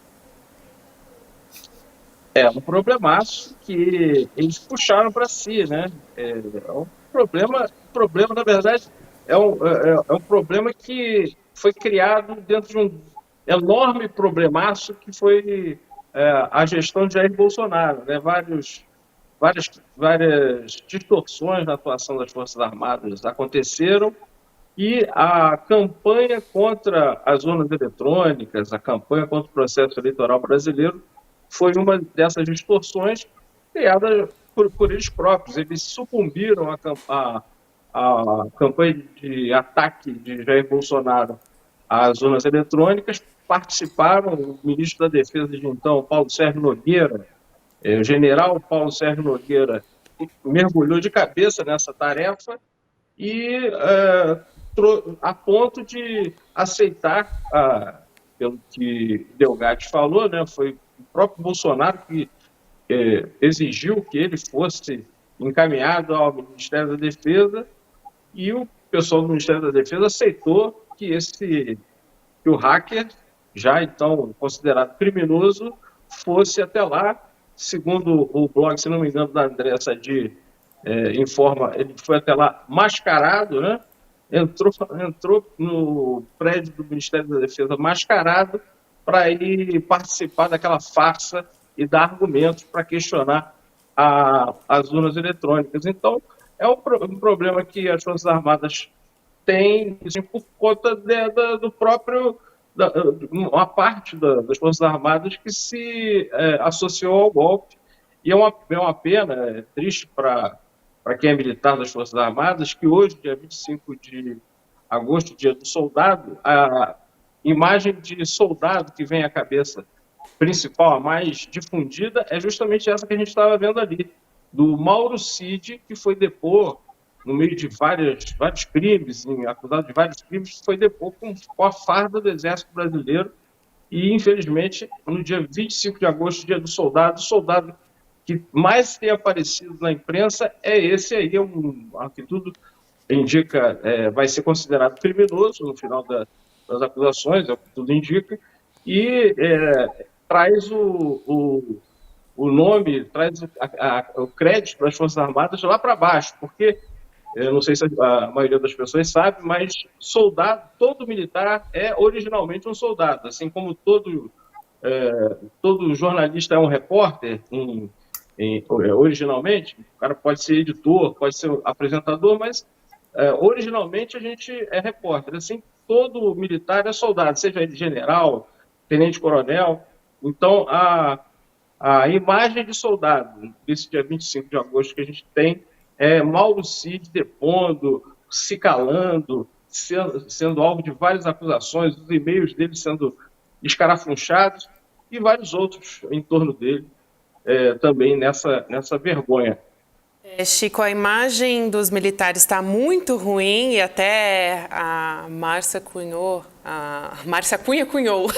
É um problemaço que eles puxaram para si, né? É um problema, na verdade, é um problema que foi criado dentro de um enorme problemaço que foi a gestão de Jair Bolsonaro, né? Várias distorções na atuação das Forças Armadas aconteceram e a campanha contra as urnas eletrônicas, a campanha contra o processo eleitoral brasileiro foi uma dessas distorções criadas por eles próprios. Eles sucumbiram à campanha de ataque de Jair Bolsonaro às urnas eletrônicas, participaram o ministro da Defesa de então, Paulo Sérgio Nogueira, o general Paulo Sérgio Nogueira, mergulhou de cabeça nessa tarefa e a ponto de aceitar, pelo que Delgatti falou, né, foi o próprio Bolsonaro que exigiu que ele fosse encaminhado ao Ministério da Defesa e o pessoal do Ministério da Defesa aceitou que o hacker, já então considerado criminoso, fosse até lá. Segundo o blog, se não me engano, da Andréa Sadi, informa, ele foi até lá mascarado, né? Entrou no prédio do Ministério da Defesa mascarado para ir participar daquela farsa e dar argumentos para questionar as urnas eletrônicas. Então, é um problema que as Forças Armadas têm assim, por conta do próprio... uma parte das Forças Armadas que se associou ao golpe. E é uma pena, é triste para quem é militar das Forças Armadas, que hoje, dia 25 de agosto, dia do soldado, a imagem de soldado que vem à cabeça principal, a mais difundida, é justamente essa que a gente estava vendo ali, do Mauro Cid, que foi depor no meio de vários crimes, acusado de vários crimes, foi depor com a farda do Exército Brasileiro e, infelizmente, no dia 25 de agosto, dia do soldado, o soldado que mais tem aparecido na imprensa é esse aí, que tudo indica, vai ser considerado criminoso no final das acusações, é o que tudo indica, e traz o nome, traz o crédito para as Forças Armadas lá para baixo, porque eu não sei se a maioria das pessoas sabe, mas soldado, todo militar é originalmente um soldado, assim como todo todo jornalista é um repórter, originalmente, o cara pode ser editor, pode ser apresentador, mas originalmente a gente é repórter. Assim, todo militar é soldado, seja ele general, tenente-coronel. Então, a imagem de soldado desse dia 25 de agosto que a gente tem é Mauro Cid depondo, se calando, sendo alvo de várias acusações, os e-mails dele sendo escarafunchados e vários outros em torno dele também nessa vergonha. Chico, a imagem dos militares está muito ruim e até a Márcia Cunha cunhou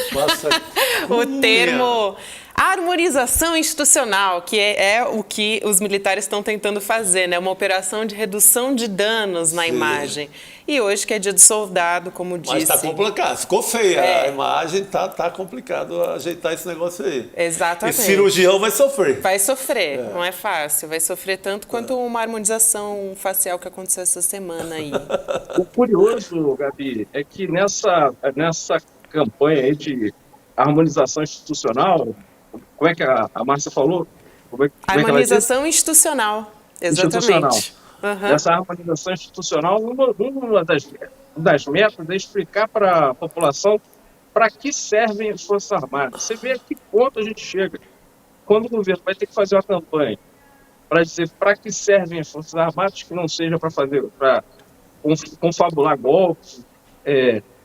o termo harmonização institucional, que é o que os militares estão tentando fazer, né? Uma operação de redução de danos na imagem. E hoje, que é dia do soldado, como disse... Mas está complicado, ficou feia a imagem, tá complicado ajeitar esse negócio aí. Exatamente. E cirurgião vai sofrer. Vai sofrer, não é fácil. Vai sofrer tanto quanto uma harmonização facial que aconteceu essa semana aí. O curioso, Gabi, é que nessa campanha aí de harmonização institucional, como é que a Márcia falou? Harmonização institucional, exatamente. Essa harmonização institucional, uma das metas é explicar para a população para que servem as Forças Armadas. Você vê a que ponto a gente chega. Quando o governo vai ter que fazer uma campanha para dizer para que servem as Forças Armadas, que não seja para confabular golpes,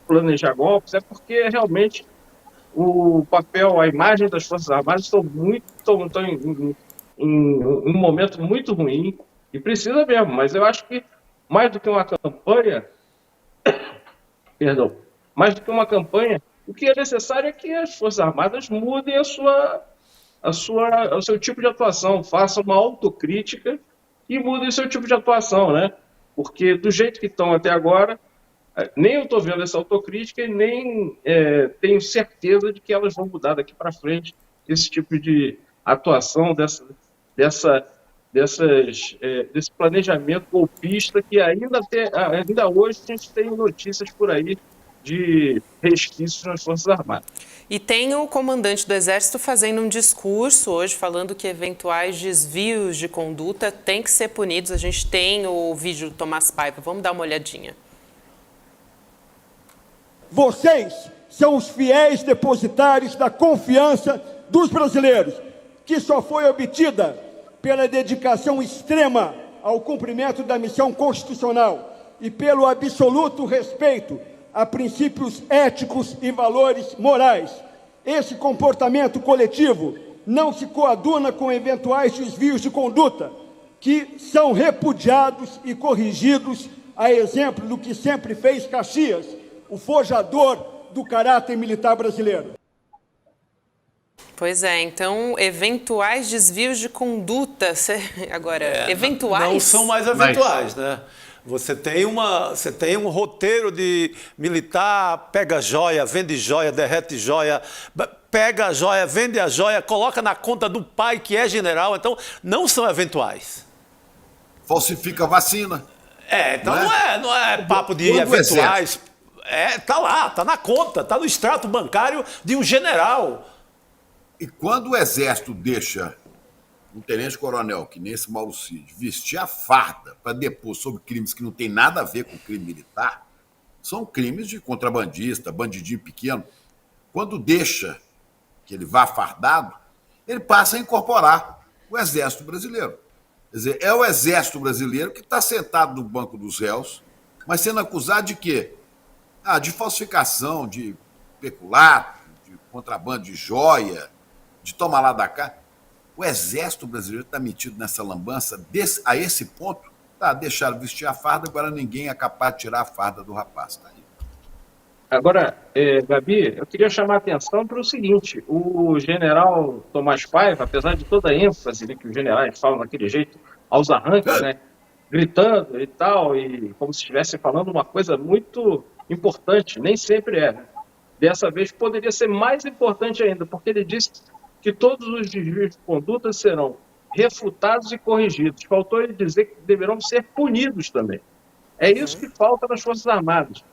planejar golpes, é porque realmente o papel, a imagem das Forças Armadas estão em um momento muito ruim e precisa mesmo, mas eu acho que mais do que uma campanha, o que é necessário é que as Forças Armadas mudem o seu tipo de atuação, façam uma autocrítica e mudem o seu tipo de atuação, né? Porque do jeito que estão até agora, nem eu estou vendo essa autocrítica e nem tenho certeza de que elas vão mudar daqui para frente esse tipo de atuação, desse planejamento golpista que ainda hoje a gente tem notícias por aí de resquícios nas Forças Armadas. E tem o comandante do Exército fazendo um discurso hoje falando que eventuais desvios de conduta têm que ser punidos. A gente tem o vídeo do Tomás Paiva. Vamos dar uma olhadinha. Vocês são os fiéis depositários da confiança dos brasileiros, que só foi obtida pela dedicação extrema ao cumprimento da missão constitucional e pelo absoluto respeito a princípios éticos e valores morais. Esse comportamento coletivo não se coaduna com eventuais desvios de conduta, que são repudiados e corrigidos, a exemplo do que sempre fez Caxias, o forjador do caráter militar brasileiro. Pois é, então, eventuais desvios de conduta, agora, eventuais... Não são mais eventuais, né? Você tem um roteiro de militar, pega joia, vende joia, derrete joia, pega a joia, vende a joia, coloca na conta do pai que é general, então não são eventuais. Falsifica a vacina. Então não é papo de eventuais. Tá lá, tá na conta, tá no extrato bancário de um general. E quando o Exército deixa um tenente-coronel, que nem esse Mauro Cid, vestir a farda para depor sobre crimes que não tem nada a ver com crime militar, são crimes de contrabandista, bandidinho pequeno. Quando deixa que ele vá fardado, ele passa a incorporar o Exército Brasileiro. Quer dizer, é o Exército Brasileiro que está sentado no banco dos réus, mas sendo acusado de quê? De falsificação, de peculato, de contrabando de joia, de tomar lá da cá. O Exército Brasileiro está metido nessa lambança a esse ponto. Deixaram vestir a farda, agora ninguém é capaz de tirar a farda do rapaz. Tá aí. Agora, Gabi, eu queria chamar a atenção para o seguinte: o general Tomás Paiva, apesar de toda a ênfase que os generais falam daquele jeito, aos arranques, né, gritando e tal, e como se estivesse falando uma coisa muito importante, nem sempre é. Né? Dessa vez poderia ser mais importante ainda, porque ele disse que todos os desvios de conduta serão refutados e corrigidos. Faltou ele dizer que deverão ser punidos também. É isso que falta nas Forças Armadas.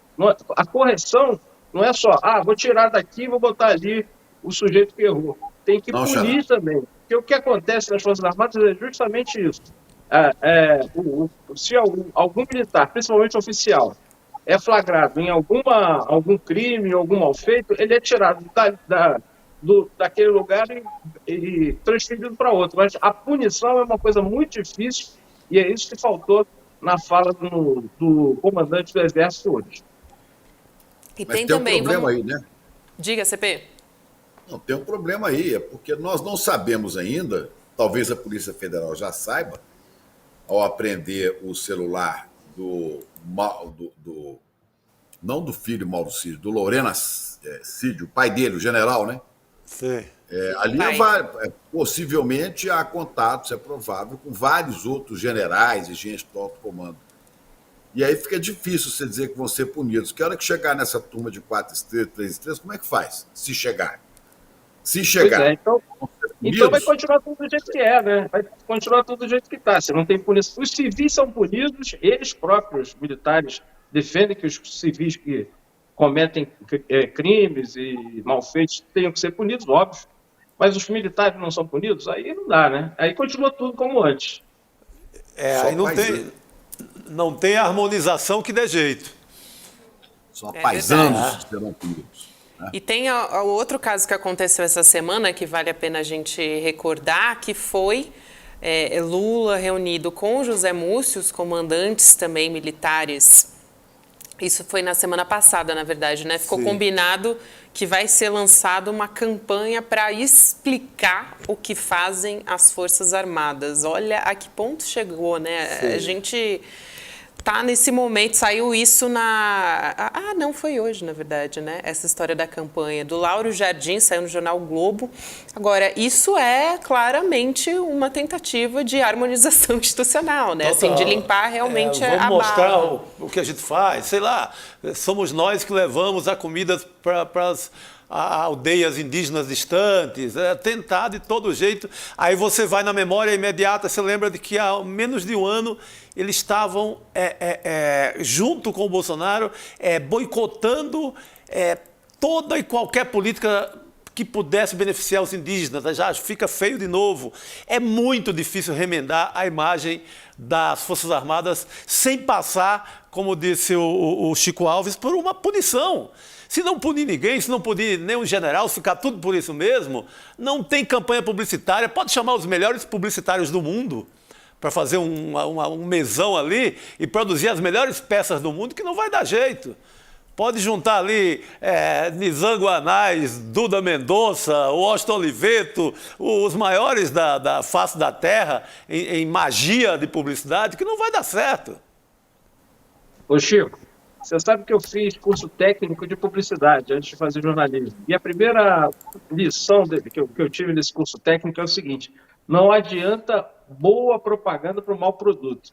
A correção não é só, vou tirar daqui e vou botar ali o sujeito que errou. Tem que Não, punir Xará. também. Porque o que acontece nas Forças Armadas é justamente isso. Se algum militar, principalmente oficial, é flagrado em algum crime, algum mal feito, ele é tirado daquele lugar e transferido para outro. Mas a punição é uma coisa muito difícil e é isso que faltou na fala do comandante do Exército hoje. E Mas tem tem um também, problema aí, né? Diga, CP. Não, tem um problema aí, é porque nós não sabemos ainda, talvez a Polícia Federal já saiba, ao apreender o celular não do filho Mauro Cid, do Lorena Cid, o pai dele, o general, né? Sim. Ali possivelmente há contatos, é provável, com vários outros generais e gente do alto comando. E aí fica difícil você dizer que vão ser punidos. Que hora que chegar nessa turma de 4 estrelas, 3 estrelas, como é que faz? Se chegar. Se chegar. Então vão ser punidos? vai continuar tudo do jeito que é, né? Vai continuar tudo do jeito que está. Se não tem punição. Os civis são punidos, eles próprios, militares, defendem que os civis que cometem crimes e malfeitos tenham que ser punidos, óbvio. Mas os militares não são punidos, aí não dá, né? Aí continua tudo como antes. Só Aí não tem harmonização que dê jeito. Só É paisanos serão punidos. E tem o outro caso que aconteceu essa semana, que vale a pena a gente recordar, que foi Lula reunido com José Múcio, os comandantes também militares. Isso foi na semana passada, na verdade, né? Ficou combinado que vai ser lançada uma campanha para explicar o que fazem as Forças Armadas. Olha a que ponto chegou, né? Sim. A gente tá nesse momento, saiu isso não foi hoje, na verdade, né? Essa história da campanha do Lauro Jardim, saiu no jornal o Globo. Agora, isso é claramente uma tentativa de harmonização institucional, né? Assim, de limpar realmente a vamos mostrar bala. o que a gente faz, sei lá, somos nós que levamos a comida para as aldeias indígenas distantes, tentar de todo jeito. Aí você vai na memória imediata, você lembra de que há menos de um ano eles estavam junto com o Bolsonaro boicotando toda e qualquer política que pudesse beneficiar os indígenas. Já fica feio de novo. É muito difícil remendar a imagem das Forças Armadas sem passar, como disse o Chico Alves, por uma punição. Se não punir ninguém, se não punir nenhum general, se ficar tudo por isso mesmo, não tem campanha publicitária. Pode chamar os melhores publicitários do mundo para fazer um mesão ali e produzir as melhores peças do mundo, que não vai dar jeito. Pode juntar ali Nizango Anais, Duda Mendonça, Washington Oliveto, os maiores da face da terra em magia de publicidade, que não vai dar certo. Ô Chico, você sabe que eu fiz curso técnico de publicidade antes de fazer jornalismo. E a primeira lição que eu tive nesse curso técnico é o seguinte: não adianta boa propaganda para o mau produto.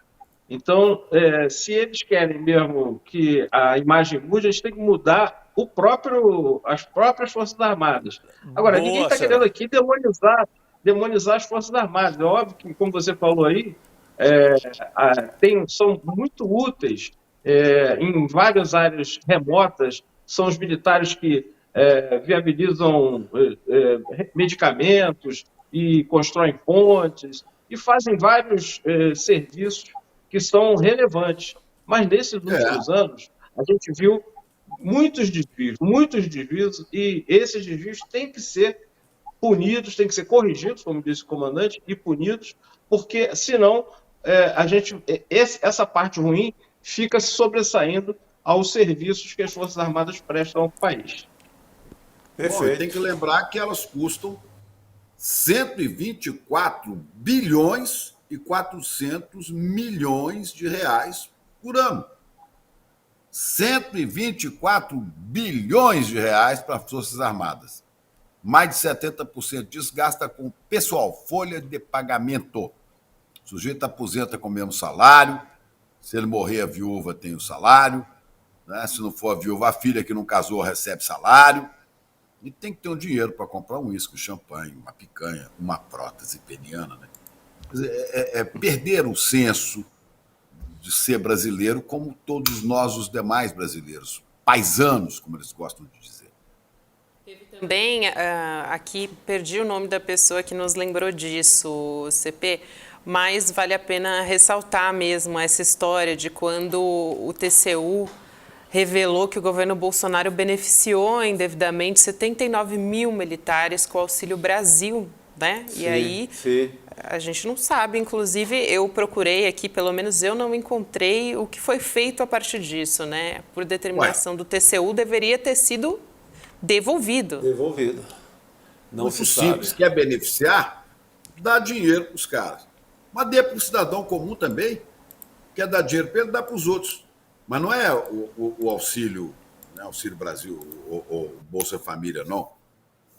Então, se eles querem mesmo que a imagem mude, a gente tem que mudar as próprias Forças Armadas. Agora, ninguém está querendo aqui demonizar as Forças Armadas. É óbvio que, como você falou aí, são muito úteis em várias áreas remotas, são os militares que viabilizam medicamentos e constroem pontes e fazem vários serviços que são relevantes. Mas nesses últimos anos, a gente viu muitos desvios, e esses desvios têm que ser punidos, têm que ser corrigidos, como disse o comandante, e punidos, porque senão essa parte ruim fica se sobressaindo aos serviços que as Forças Armadas prestam ao país. Bom, tem que lembrar que elas custam 124 bilhões e 400 milhões de reais por ano. 124 bilhões de reais para as Forças Armadas. Mais de 70% disso gasta com pessoal, folha de pagamento. O sujeito aposenta com o mesmo salário. Se ele morrer, a viúva tem o salário. Né? Se não for a viúva, a filha que não casou recebe salário. E tem que ter um dinheiro para comprar um uísque, um champanhe, uma picanha, uma prótese peniana. Né? Quer dizer, perder o senso de ser brasileiro como todos nós, os demais brasileiros. Paisanos, como eles gostam de dizer. Também, aqui, perdi o nome da pessoa que nos lembrou disso, CP, mas vale a pena ressaltar mesmo essa história de quando o TCU revelou que o governo Bolsonaro beneficiou indevidamente 79 mil militares com o Auxílio Brasil, né? Sim, e aí, sim. a gente não sabe, inclusive eu procurei aqui, pelo menos eu não encontrei o que foi feito a partir disso, né? Por determinação do TCU, deveria ter sido devolvido. Devolvido. Não Muito se sabe. simples, quer beneficiar, dá dinheiro para os caras. Mas dê para o cidadão comum também, quer dar dinheiro para ele, dá para os outros. Mas não é o auxílio, né, Auxílio Brasil, ou Bolsa Família, não.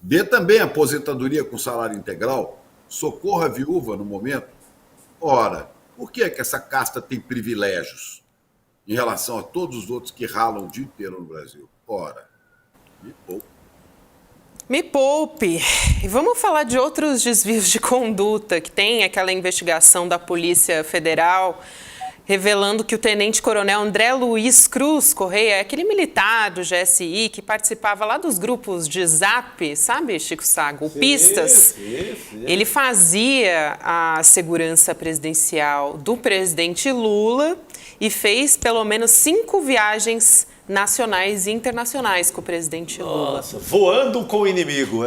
Dê também aposentadoria com salário integral, socorra a viúva no momento. Ora, por que é que essa casta tem privilégios em relação a todos os outros que ralam o dia inteiro no Brasil? Ora, me poupa. Me poupe. E vamos falar de outros desvios de conduta, que tem aquela investigação da Polícia Federal revelando que o tenente-coronel André Luiz Cruz Correia é aquele militar do GSI que participava lá dos grupos de Zap, sabe, Chico Sago? Pistas. Sim. Ele fazia a segurança presidencial do presidente Lula e fez pelo menos 5 viagens nacionais e internacionais com o presidente Lula. Nossa, voando com o inimigo,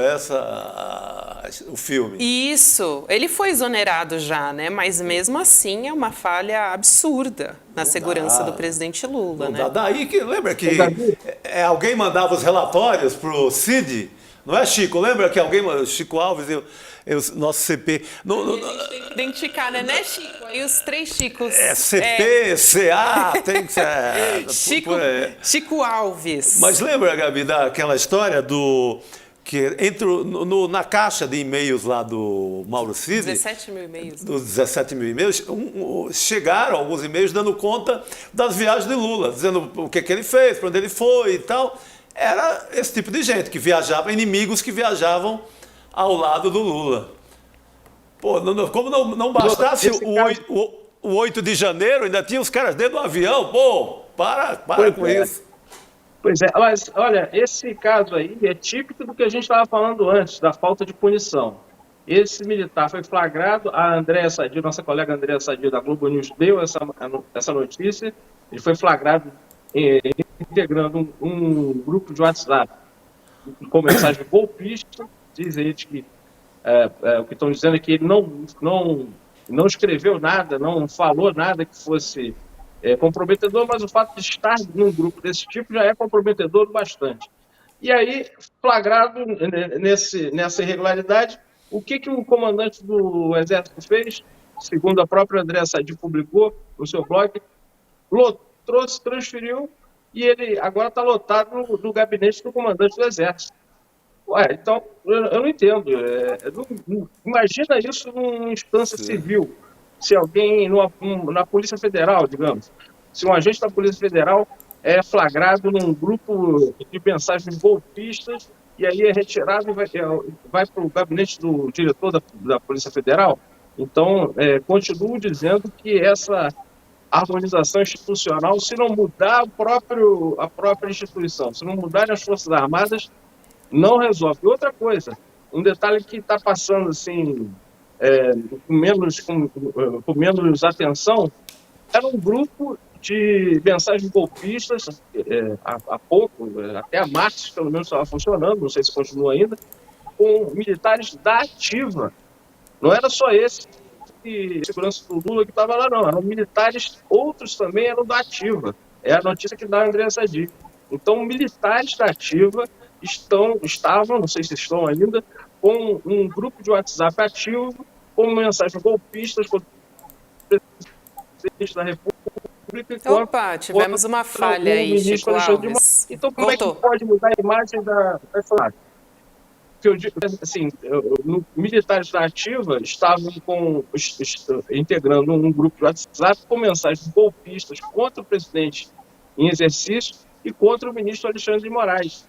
o filme. Isso, ele foi exonerado já, né? Mas mesmo assim é uma falha absurda na segurança do presidente Lula, né? Daí que, lembra que alguém mandava os relatórios pro Cid, não é, Chico? Lembra que Chico Alves, nosso CP... A gente tem que identificar, né, Chico? Aí os 3 Chicos. CP, CA, tem que ser... Chico Alves. Mas lembra, Gabi, daquela história que na caixa de e-mails lá do Mauro Cid... 17 mil e-mails. Dos 17 mil e-mails, chegaram alguns e-mails dando conta das viagens de Lula, dizendo o que ele fez, para onde ele foi e tal. Era esse tipo de gente que viajava, inimigos que viajavam ao lado do Lula. Pô, como não bastasse o 8 de janeiro, ainda tinha os caras dentro do avião. Pô, para com isso. Pois é, mas olha, esse caso aí é típico do que a gente estava falando antes, da falta de punição. Esse militar foi flagrado, a Andréa Sadi, nossa colega Andréa Sadi da Globo News deu essa notícia, ele foi flagrado integrando um grupo de WhatsApp com mensagem golpista. Diz eles que o que estão dizendo é que ele não escreveu nada, não falou nada que fosse comprometedor, mas o fato de estar num grupo desse tipo já é comprometedor bastante. E aí, flagrado nessa irregularidade, o que o comandante do Exército fez, segundo a própria Andréa Sadi publicou no seu blog, transferiu e ele agora está lotado no gabinete do comandante do Exército. Então, eu não entendo. Imagina isso numa instância civil. Se alguém, na Polícia Federal, digamos, se um agente da Polícia Federal é flagrado num grupo de mensagens golpistas e aí é retirado e vai para o gabinete do diretor da Polícia Federal. Então, continuo dizendo que essa harmonização institucional, se não mudar a própria instituição, se não mudar as Forças Armadas, não resolve. E outra coisa, um detalhe que está passando assim, com menos atenção, era um grupo de mensagens golpistas, há pouco, até a março, pelo menos estava funcionando, não sei se continua ainda, com militares da ativa. Não era só esse de segurança do Lula que estava lá, não. Eram militares, outros também eram da ativa. É a notícia que dá a Andréa Sadi. Então, militares da ativa estavam, não sei se estão ainda, com um grupo de WhatsApp ativo, com mensagens golpistas contra o presidente da República. Opa, tivemos uma falha aí, Chico Alves. Então, como é que pode mudar a imagem da Bolsonaro? Que eu digo assim, militares da ativa estavam integrando um grupo de WhatsApp com mensagens golpistas contra o presidente em exercício e contra o ministro Alexandre de Moraes.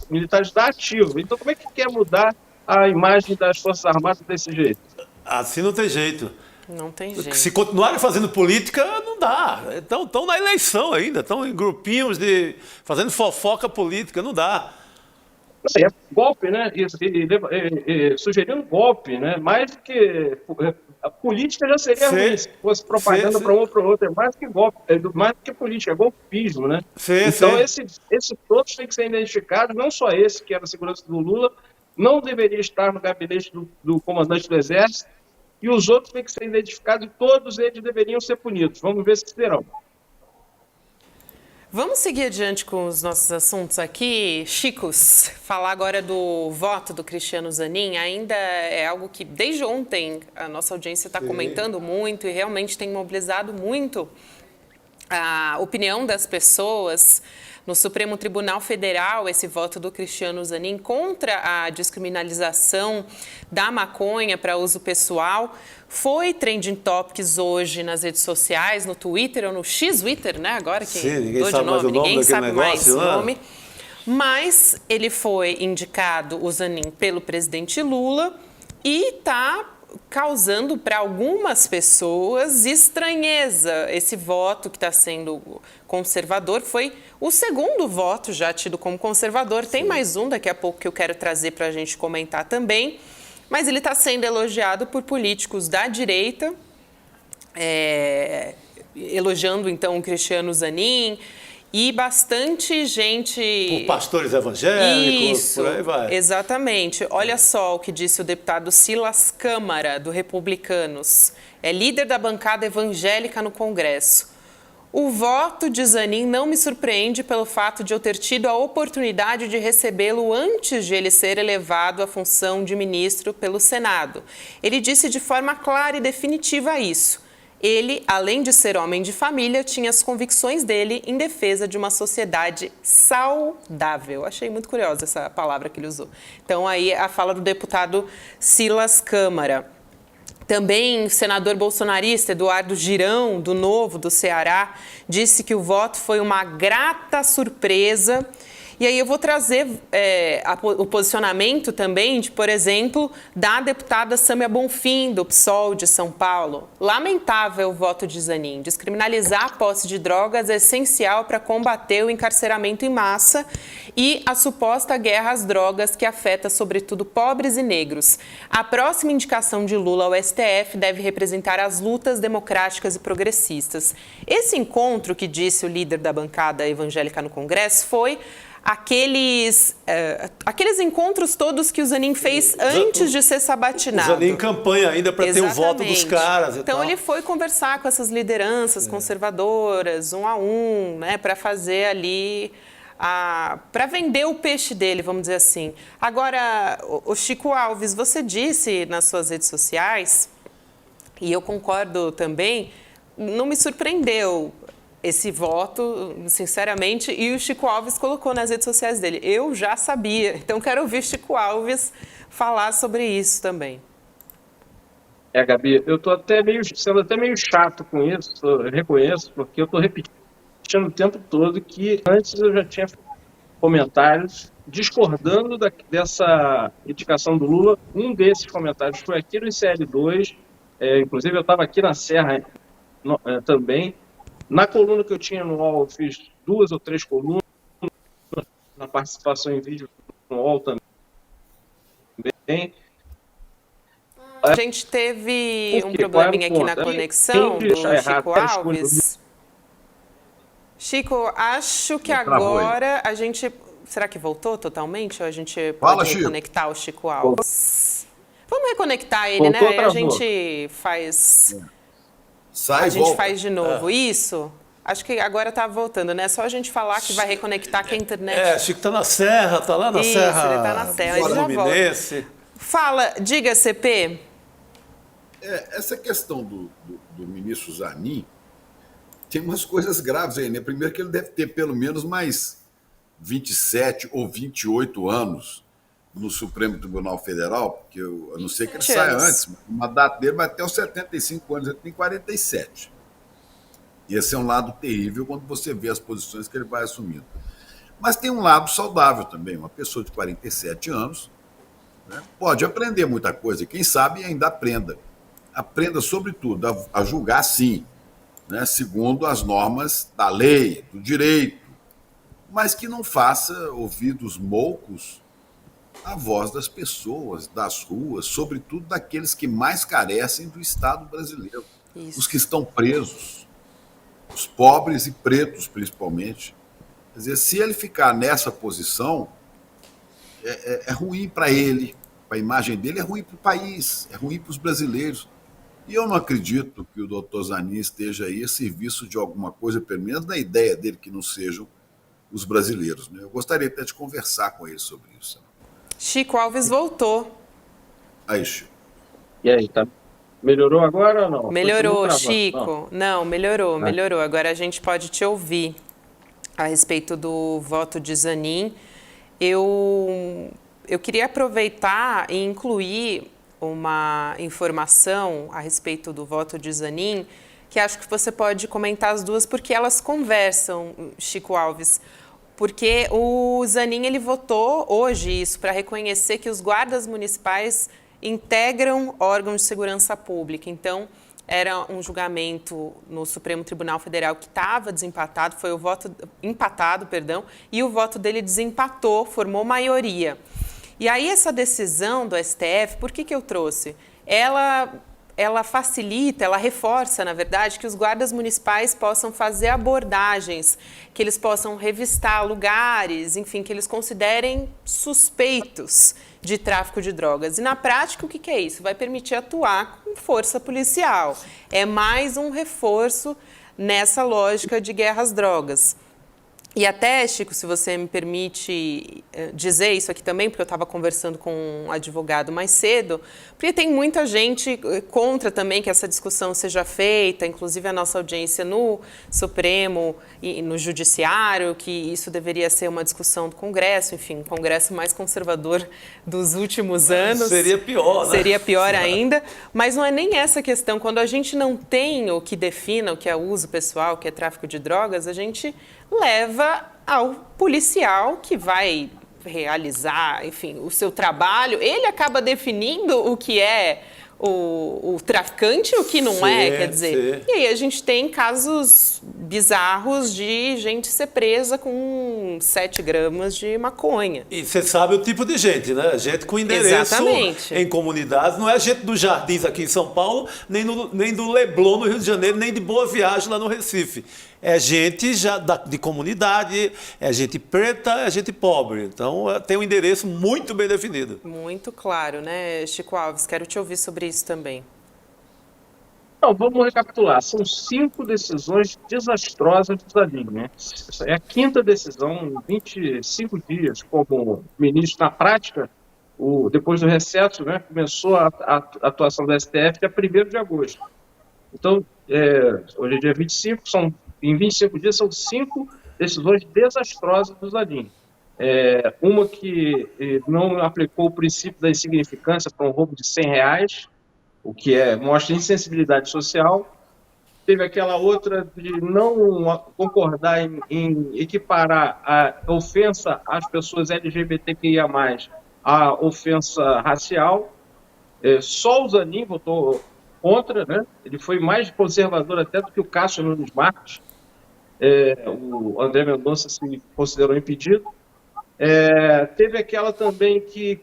Militares da ativa. Então, como é que quer mudar a imagem das Forças Armadas desse jeito? Assim não tem jeito. Não tem jeito. Se continuarem fazendo política, não dá. Estão na eleição ainda, estão em grupinhos fazendo fofoca política, não dá. É golpe, né? Sugerindo golpe, né? Mais do que a política já seria ruim se fosse propaganda para um ou para o outro. É mais que golpe, mais do que política, é golpismo, né? Então, esses todos têm que ser identificados, não só esse, que era a segurança do Lula, não deveria estar no gabinete do comandante do Exército, e os outros têm que ser identificados e todos eles deveriam ser punidos. Vamos ver se serão. Vamos seguir adiante com os nossos assuntos aqui. Chicos, falar agora do voto do Cristiano Zanin ainda é algo que desde ontem a nossa audiência está comentando muito e realmente tem mobilizado muito a opinião das pessoas. No Supremo Tribunal Federal, esse voto do Cristiano Zanin contra a descriminalização da maconha para uso pessoal foi trending topics hoje nas redes sociais, no Twitter ou no X-Twitter, né? Agora que ninguém sabe mais o nome ninguém sabe mais o negócio, nome. Mas ele foi indicado, o Zanin, pelo presidente Lula e está causando para algumas pessoas estranheza. Esse voto que está sendo conservador foi o segundo voto já tido como conservador. Tem mais um daqui a pouco que eu quero trazer para a gente comentar também. Mas ele está sendo elogiado por políticos da direita, elogiando então o Cristiano Zanin. E bastante gente... Por pastores evangélicos, Isso, por aí vai. Exatamente. Olha só o que disse o deputado Silas Câmara, do Republicanos. É líder da bancada evangélica no Congresso. O voto de Zanin não me surpreende pelo fato de eu ter tido a oportunidade de recebê-lo antes de ele ser elevado à função de ministro pelo Senado. Ele disse de forma clara e definitiva isso. Ele, além de ser homem de família, tinha as convicções dele em defesa de uma sociedade saudável. Achei muito curiosa essa palavra que ele usou. Então, aí a fala do deputado Silas Câmara. Também o senador bolsonarista Eduardo Girão, do Novo, do Ceará, disse que o voto foi uma grata surpresa. E aí eu vou trazer o posicionamento também, por exemplo, da deputada Sâmia Bonfim, do PSOL de São Paulo. Lamentável o voto de Zanin. Descriminalizar a posse de drogas é essencial para combater o encarceramento em massa e a suposta guerra às drogas que afeta, sobretudo, pobres e negros. A próxima indicação de Lula ao STF deve representar as lutas democráticas e progressistas. Esse encontro, que disse o líder da bancada evangélica no Congresso, foi aqueles encontros todos que o Zanin fez antes de ser sabatinado. O Zanin em campanha ainda para ter o voto dos caras e então tal. Ele foi conversar com essas lideranças conservadoras, um a um, né, para fazer ali, para vender o peixe dele, vamos dizer assim. Agora, o Chico Alves, você disse nas suas redes sociais, e eu concordo também, não me surpreendeu esse voto, sinceramente, e o Chico Alves colocou nas redes sociais dele. Eu já sabia, então quero ouvir Chico Alves falar sobre isso também. Gabi, eu estou sendo até meio chato com isso, eu reconheço, porque eu estou repetindo o tempo todo que antes eu já tinha comentários discordando dessa indicação do Lula. Um desses comentários foi aqui no ICL2, inclusive eu estava aqui na Serra também. Na coluna que eu tinha no UOL, eu fiz 2 ou 3 colunas, na participação em vídeo no UOL também. A gente teve um probleminha aqui na conexão do Chico Alves. Chico, acho que agora a gente... Será que voltou totalmente? Ou a gente pode reconectar o Chico Alves? Vamos reconectar ele, né? Aí a gente faz... A gente faz de novo. Isso. Acho que agora está voltando, né? Só a gente falar que vai reconectar que a internet... Chico está na Serra, está lá na Serra. Isso, ele está na Serra, ele já volta. Fala, diga, CP. Essa questão do ministro Zanin tem umas coisas graves aí, né? Primeiro que ele deve ter pelo menos mais 27 ou 28 anos no Supremo Tribunal Federal, porque eu não sei que ele saia antes, mas o mandato dele vai até os 75 anos, ele tem 47. E esse é um lado terrível quando você vê as posições que ele vai assumindo. Mas tem um lado saudável também, uma pessoa de 47 anos, né, pode aprender muita coisa, quem sabe ainda aprenda. aprenda, sobretudo, a julgar sim, né, segundo as normas da lei, do direito, mas que não faça ouvidos moucos à voz das pessoas, das ruas, sobretudo daqueles que mais carecem do Estado brasileiro, Isso. os que estão presos, os pobres e pretos, principalmente. Quer dizer, se ele ficar nessa posição, é ruim para ele, para a imagem dele, é ruim para o país, é ruim para os brasileiros. E eu não acredito que o doutor Zanin esteja aí a serviço de alguma coisa, pelo menos na ideia dele, que não sejam os brasileiros, né? Eu gostaria até de conversar com ele sobre isso. Chico Alves voltou. Aí, Chico. E aí, tá? Melhorou agora ou não? Melhorou, Continua travando? Chico. Não, melhorou. Agora a gente pode te ouvir a respeito do voto de Zanin. Eu queria aproveitar e incluir uma informação a respeito do voto de Zanin, que acho que você pode comentar as duas, porque elas conversam, Chico Alves. Porque o Zanin, ele votou hoje isso para reconhecer que os guardas municipais integram órgãos de segurança pública. Então, era um julgamento no Supremo Tribunal Federal que estava desempatado, foi o voto empatado, e o voto dele desempatou, formou maioria. E aí essa decisão do STF, por que eu trouxe? Ela facilita, ela reforça, na verdade, que os guardas municipais possam fazer abordagens, que eles possam revistar lugares, enfim, que eles considerem suspeitos de tráfico de drogas. E na prática, o que é isso? Vai permitir atuar com força policial. É mais um reforço nessa lógica de guerra às drogas. E até, Chico, se você me permite dizer isso aqui também, porque eu estava conversando com um advogado mais cedo, porque tem muita gente contra também que essa discussão seja feita, inclusive a nossa audiência no Supremo e no Judiciário, que isso deveria ser uma discussão do Congresso, enfim, o Congresso mais conservador dos últimos anos. Seria pior, né? Seria pior ainda, mas não é nem essa questão. Quando a gente não tem o que defina o que é uso pessoal, o que é tráfico de drogas, a gente leva ao policial que vai realizar, enfim, o seu trabalho. Ele acaba definindo o que é o traficante e o que não é, quer dizer. E aí a gente tem casos bizarros de gente ser presa com 7 gramas de maconha. E você sabe o tipo de gente, né? Gente com endereço Exatamente. Em comunidades. Não é gente dos Jardins aqui em São Paulo, nem do Leblon no Rio de Janeiro, nem de Boa Viagem lá no Recife. É gente já de comunidade, é gente preta, é gente pobre. Então, tem um endereço muito bem definido. Muito claro, né, Chico Alves? Quero te ouvir sobre isso também. Então, vamos recapitular. São 5 decisões desastrosas do Zanin, né? É a 5ª decisão em 25 dias como ministro. Na prática, depois do recesso, né, começou a atuação do STF dia 1º de agosto. Então, hoje é dia 25, em 25 dias são 5 decisões desastrosas do Zanin. Uma que não aplicou o princípio da insignificância para um roubo de R$100, o que mostra insensibilidade social. Teve aquela outra de não concordar em equiparar a ofensa às pessoas LGBTQIA+, à ofensa racial. Só o Zanin votou contra, né? Ele foi mais conservador até do que o Cássio Nunes Marques. O André Mendonça se considerou impedido. Teve aquela também que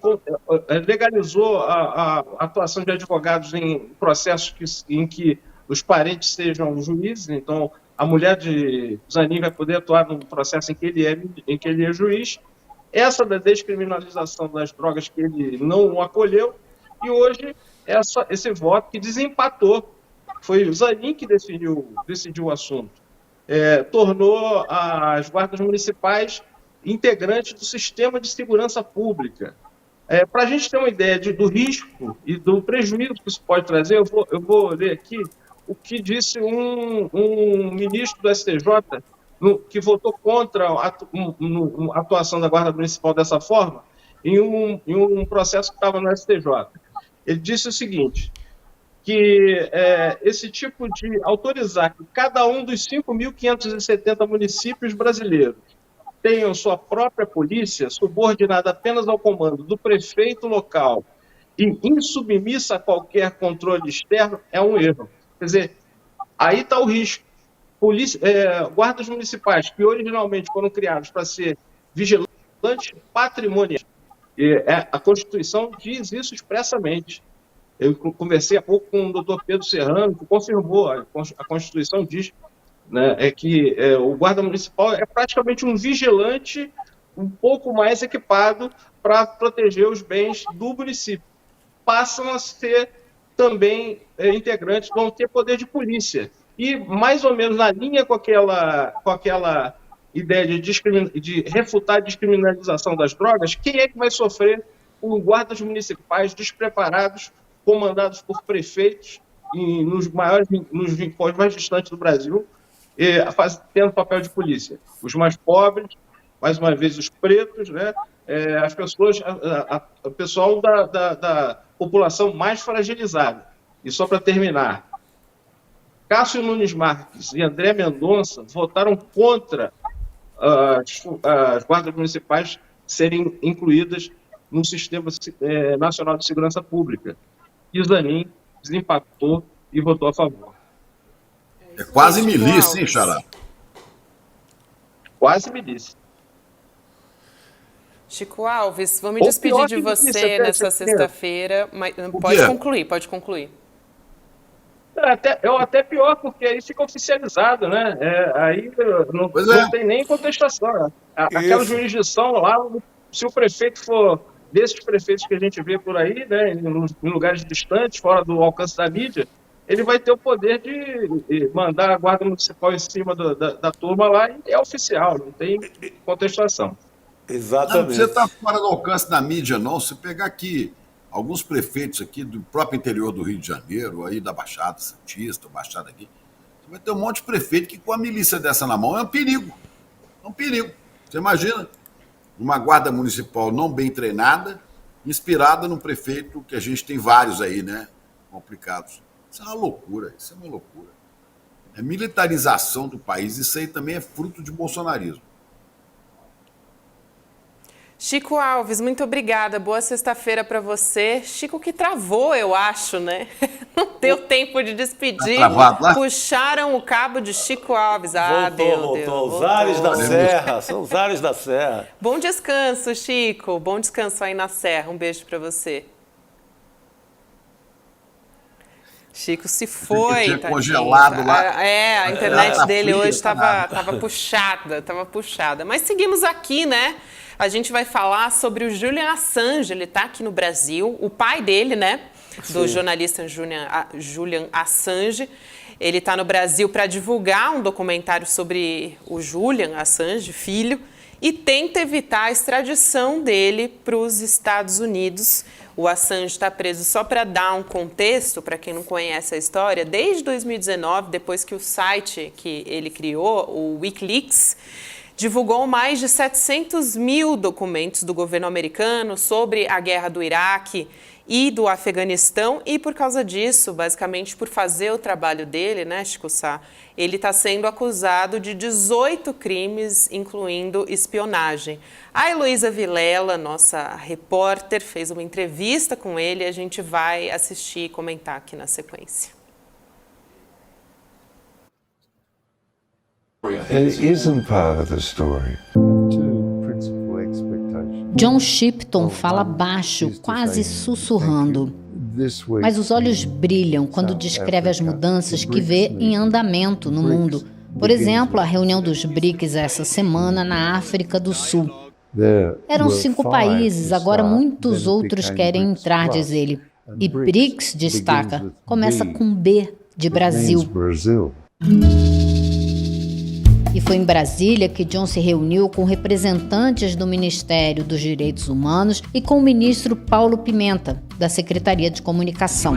legalizou a atuação de advogados em processos em que os parentes sejam juízes. Então, a mulher de Zanin vai poder atuar num processo em que ele é juiz. Essa da descriminalização das drogas que ele não acolheu. E hoje, esse voto que desempatou. Foi o Zanin que decidiu o assunto. Tornou as guardas municipais integrantes do sistema de segurança pública. Para a gente ter uma ideia do risco e do prejuízo que isso pode trazer, eu vou ler aqui o que disse um ministro do STJ, que votou contra a atuação da Guarda Municipal dessa forma, em um processo que estava no STJ. Ele disse o seguinte, que esse tipo de autorizar que cada um dos 5.570 municípios brasileiros tenham sua própria polícia, subordinada apenas ao comando do prefeito local e insubmissa a qualquer controle externo é um erro. Quer dizer, aí está o risco. Guardas municipais, que originalmente foram criados para ser vigilantes patrimoniais. A Constituição diz isso expressamente. Eu conversei há pouco com o doutor Pedro Serrano, que confirmou, a Constituição diz, né, que o guarda municipal é praticamente um vigilante um pouco mais equipado para proteger os bens do município. Passam a ser também integrantes, vão ter poder de polícia. E, mais ou menos na linha com aquela ideia de refutar a descriminalização das drogas, quem é que vai sofrer? Os guardas municipais despreparados, comandados por prefeitos nos rincões mais distantes do Brasil, tendo papel de polícia. Os mais pobres, mais uma vez os pretos, né? As pessoas, o pessoal da população mais fragilizada. E só para terminar, Cássio Nunes Marques e André Mendonça votaram contra as guardas municipais serem incluídas no Sistema Nacional de Segurança Pública. E Zanin desempatou e votou a favor. É quase milícia, hein, Xará? Quase milícia. Chico Alves, vou me despedir de você nessa sexta-feira. Pode concluir. Até pior, porque aí fica oficializado, né? Aí não tem nem contestação. Aquela jurisdição lá, se o prefeito for desses prefeitos que a gente vê por aí, né, em lugares distantes, fora do alcance da mídia, ele vai ter o poder de mandar a guarda municipal em cima da turma lá e é oficial, não tem contestação. Exatamente. Não precisa estar fora do alcance da mídia, não. Se pegar aqui alguns prefeitos aqui do próprio interior do Rio de Janeiro, aí da Baixada Santista, Baixada aqui, você vai ter um monte de prefeito que com a milícia dessa na mão é um perigo. É um perigo. Você imagina uma guarda municipal não bem treinada, inspirada num prefeito que a gente tem vários aí, né? Complicados. Isso é uma loucura, isso é uma loucura. É militarização do país, isso aí também é fruto de bolsonarismo. Chico Alves, muito obrigada. Boa sexta-feira para você. Chico que travou, eu acho, né? Não deu tempo de despedir. Tá travado lá? Puxaram o cabo de Chico Alves. Voltou. Os ares da serra, são os ares da serra. Bom descanso, Chico. Bom descanso aí na serra. Um beijo para você. Chico se foi, tinha congelado lá. A internet dele hoje estava puxada. Mas seguimos aqui, né? A gente vai falar sobre o Julian Assange. Ele está aqui no Brasil. O pai dele, né? Do jornalista Julian Assange. Ele está no Brasil para divulgar um documentário sobre o Julian Assange, filho, e tenta evitar a extradição dele para os Estados Unidos. O Assange está preso, só para dar um contexto, para quem não conhece a história, desde 2019, depois que o site que ele criou, o Wikileaks, divulgou mais de 700 mil documentos do governo americano sobre a guerra do Iraque e do Afeganistão, e por causa disso, basicamente por fazer o trabalho dele, né, Chico Sá, ele está sendo acusado de 18 crimes, incluindo espionagem. A Heloísa Vilela, nossa repórter, fez uma entrevista com ele e a gente vai assistir e comentar aqui na sequência. It isn't part of the story. John Shipton fala baixo, quase sussurrando. Mas os olhos brilham quando descreve as mudanças que vê em andamento no mundo. Por exemplo, a reunião dos BRICS essa semana na África do Sul. Eram 5 países, agora muitos outros querem entrar, diz ele. E BRICS, destaca, começa com B, de Brasil. E foi em Brasília que John se reuniu com representantes do Ministério dos Direitos Humanos e com o ministro Paulo Pimenta, da Secretaria de Comunicação.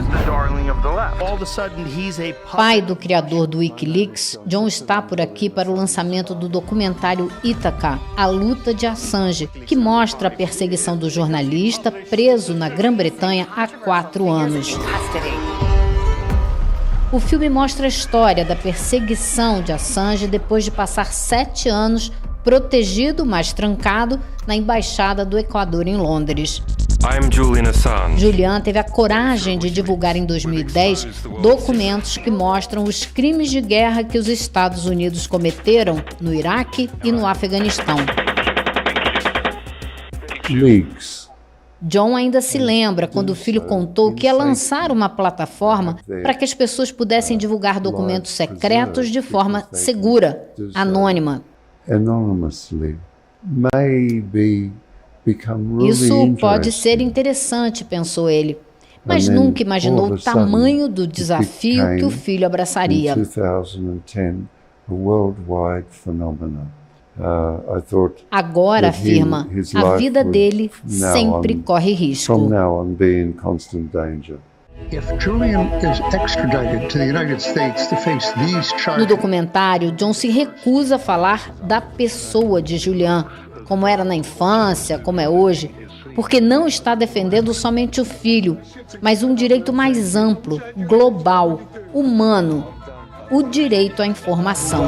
Pai do criador do Wikileaks, John está por aqui para o lançamento do documentário Ítaca, A Luta de Assange, que mostra a perseguição do jornalista preso na Grã-Bretanha há 4 anos. O filme mostra a história da perseguição de Assange depois de passar 7 anos protegido, mas trancado, na Embaixada do Equador em Londres. Julian teve a coragem de divulgar em 2010 documentos que mostram os crimes de guerra que os Estados Unidos cometeram no Iraque e no Afeganistão. John ainda se lembra quando o filho contou que ia lançar uma plataforma para que as pessoas pudessem divulgar documentos secretos de forma segura, anônima. Isso pode ser interessante, pensou ele, mas nunca imaginou o tamanho do desafio que o filho abraçaria. Agora, afirma, a vida dele sempre corre risco. No documentário, John se recusa a falar da pessoa de Julian, como era na infância, como é hoje, porque não está defendendo somente o filho, mas um direito mais amplo, global, humano, o direito à informação.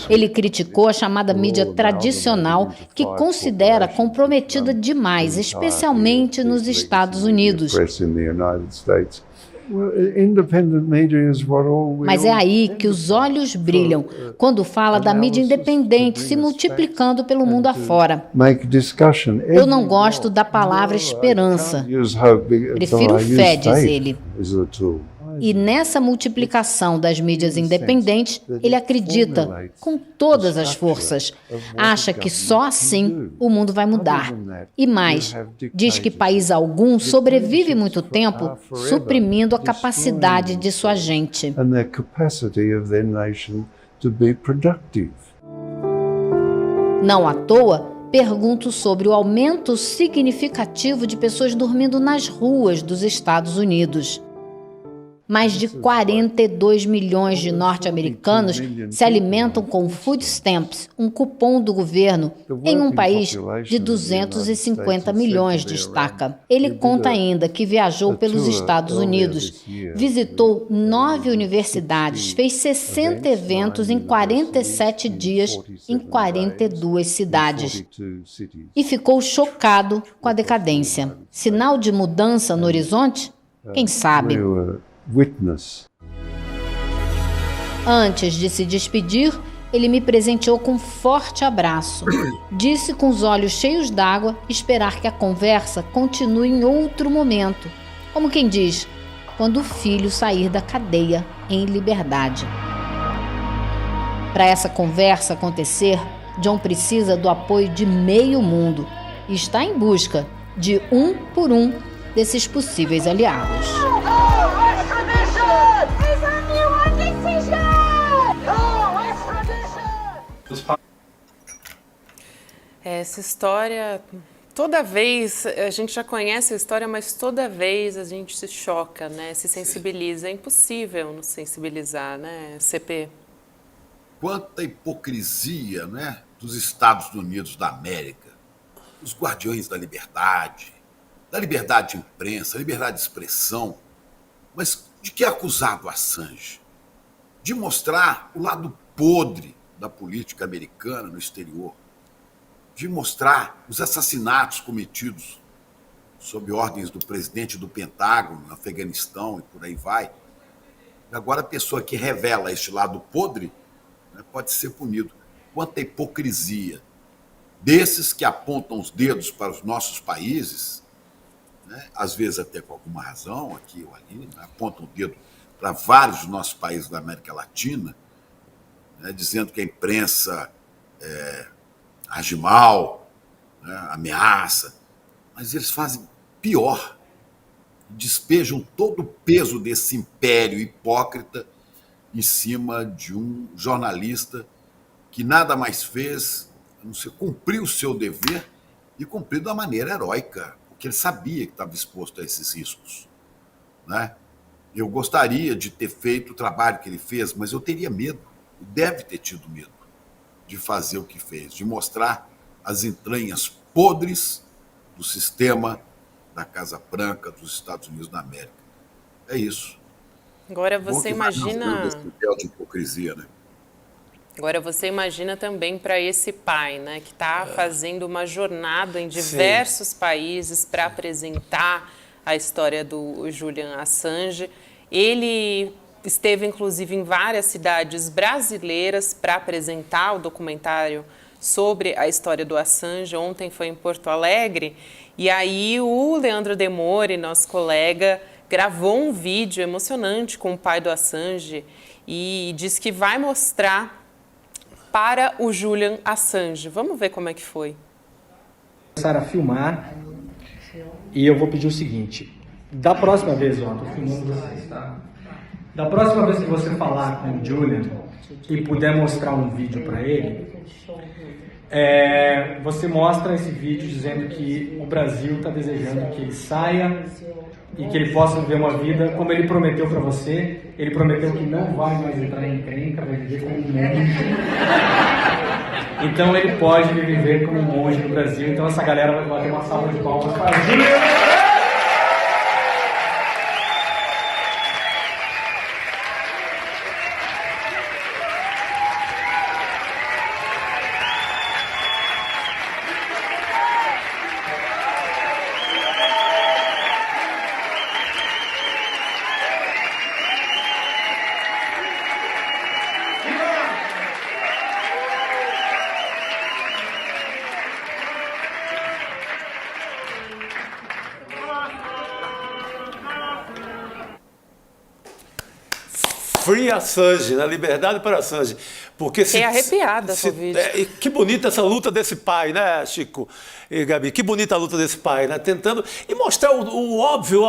Ele criticou a chamada mídia tradicional, que considera comprometida demais, especialmente nos Estados Unidos. Mas é aí que os olhos brilham, quando fala da mídia independente se multiplicando pelo mundo afora. Eu não gosto da palavra esperança. Prefiro fé, diz ele. E nessa multiplicação das mídias independentes, ele acredita com todas as forças. Acha que só assim o mundo vai mudar. E mais, diz que país algum sobrevive muito tempo suprimindo a capacidade de sua gente. Não à toa, pergunto sobre o aumento significativo de pessoas dormindo nas ruas dos Estados Unidos. Mais de 42 milhões de norte-americanos se alimentam com food stamps, um cupom do governo, em um país de 250 milhões, destaca. Ele conta ainda que viajou pelos Estados Unidos, visitou 9 universidades, fez 60 eventos em 47 dias em 42 cidades e ficou chocado com a decadência. Sinal de mudança no horizonte? Quem sabe? Antes de se despedir, ele me presenteou com um forte abraço. Disse com os olhos cheios d'água esperar que a conversa continue em outro momento. Como quem diz, quando o filho sair da cadeia em liberdade. Para essa conversa acontecer, John precisa do apoio de meio mundo e está em busca de um por um desses possíveis aliados. Essa história, toda vez, a gente já conhece a história, mas toda vez a gente se choca, né? Se sensibiliza. É impossível não sensibilizar, né, CP? Quanta hipocrisia, né, dos Estados Unidos da América, os guardiões da liberdade de imprensa, liberdade de expressão. Mas de que é acusado Assange? De mostrar o lado podre da política americana no exterior, de mostrar os assassinatos cometidos sob ordens do presidente do Pentágono, no Afeganistão e por aí vai. Agora a pessoa que revela este lado podre, né, pode ser punido. Quanta hipocrisia desses que apontam os dedos para os nossos países, né, às vezes até com alguma razão, aqui ou ali, né, apontam o dedo para vários dos nossos países da América Latina, né, dizendo que a imprensa age mal, né, ameaça, mas eles fazem pior, despejam todo o peso desse império hipócrita em cima de um jornalista que nada mais fez a não ser cumprir o seu dever e cumprir da maneira heróica, porque ele sabia que estava exposto a esses riscos, né? Eu gostaria de ter feito o trabalho que ele fez, mas eu teria medo, deve ter tido medo de fazer o que fez, de mostrar as entranhas podres do sistema da Casa Branca dos Estados Unidos da América. É isso. Agora você imagina... Esse papel de hipocrisia, né? Agora, você imagina também para esse pai, né, que está fazendo uma jornada em diversos países para apresentar a história do Julian Assange. Ele esteve, inclusive, em várias cidades brasileiras para apresentar o documentário sobre a história do Assange. Ontem foi em Porto Alegre. E aí o Leandro Demore, nosso colega, gravou um vídeo emocionante com o pai do Assange e disse que vai mostrar para o Julian Assange. Vamos ver como é que foi. Começar a filmar e eu vou pedir o seguinte: da próxima vez, ó, tô filmando vocês, tá? Da próxima vez que você falar com o Julian e puder mostrar um vídeo para ele, você mostra esse vídeo dizendo que o Brasil está desejando que ele saia e que ele possa viver uma vida como ele prometeu para você. Ele prometeu que não vai mais entrar em encrenca, vai viver como um monge. Então ele pode viver como um monge no Brasil. Então essa galera vai bater uma salva de palmas para Julian. Free Assange, né? Liberdade para Assange. Porque Fiquei arrepiada com o vídeo. Que bonita essa luta desse pai, né, Chico e Gabi? Que bonita a luta desse pai, né? Tentando e mostrar o óbvio.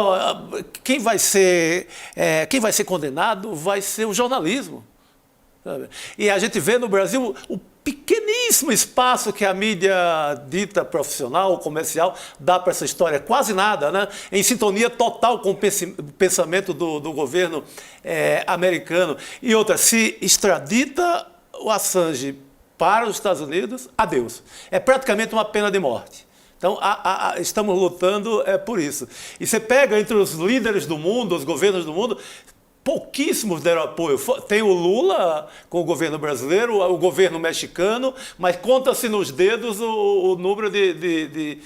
Quem vai ser condenado vai ser o jornalismo. Sabe? E a gente vê no Brasil o pequeníssimo espaço que a mídia dita profissional, comercial, dá para essa história. Quase nada, né? Em sintonia total com o pensamento do governo americano. E outra, se extradita o Assange para os Estados Unidos, adeus. É praticamente uma pena de morte. Então, estamos lutando por isso. E você pega entre os líderes do mundo, os governos do mundo, pouquíssimos deram apoio. Tem o Lula com o governo brasileiro, o governo mexicano, mas conta-se nos dedos o número de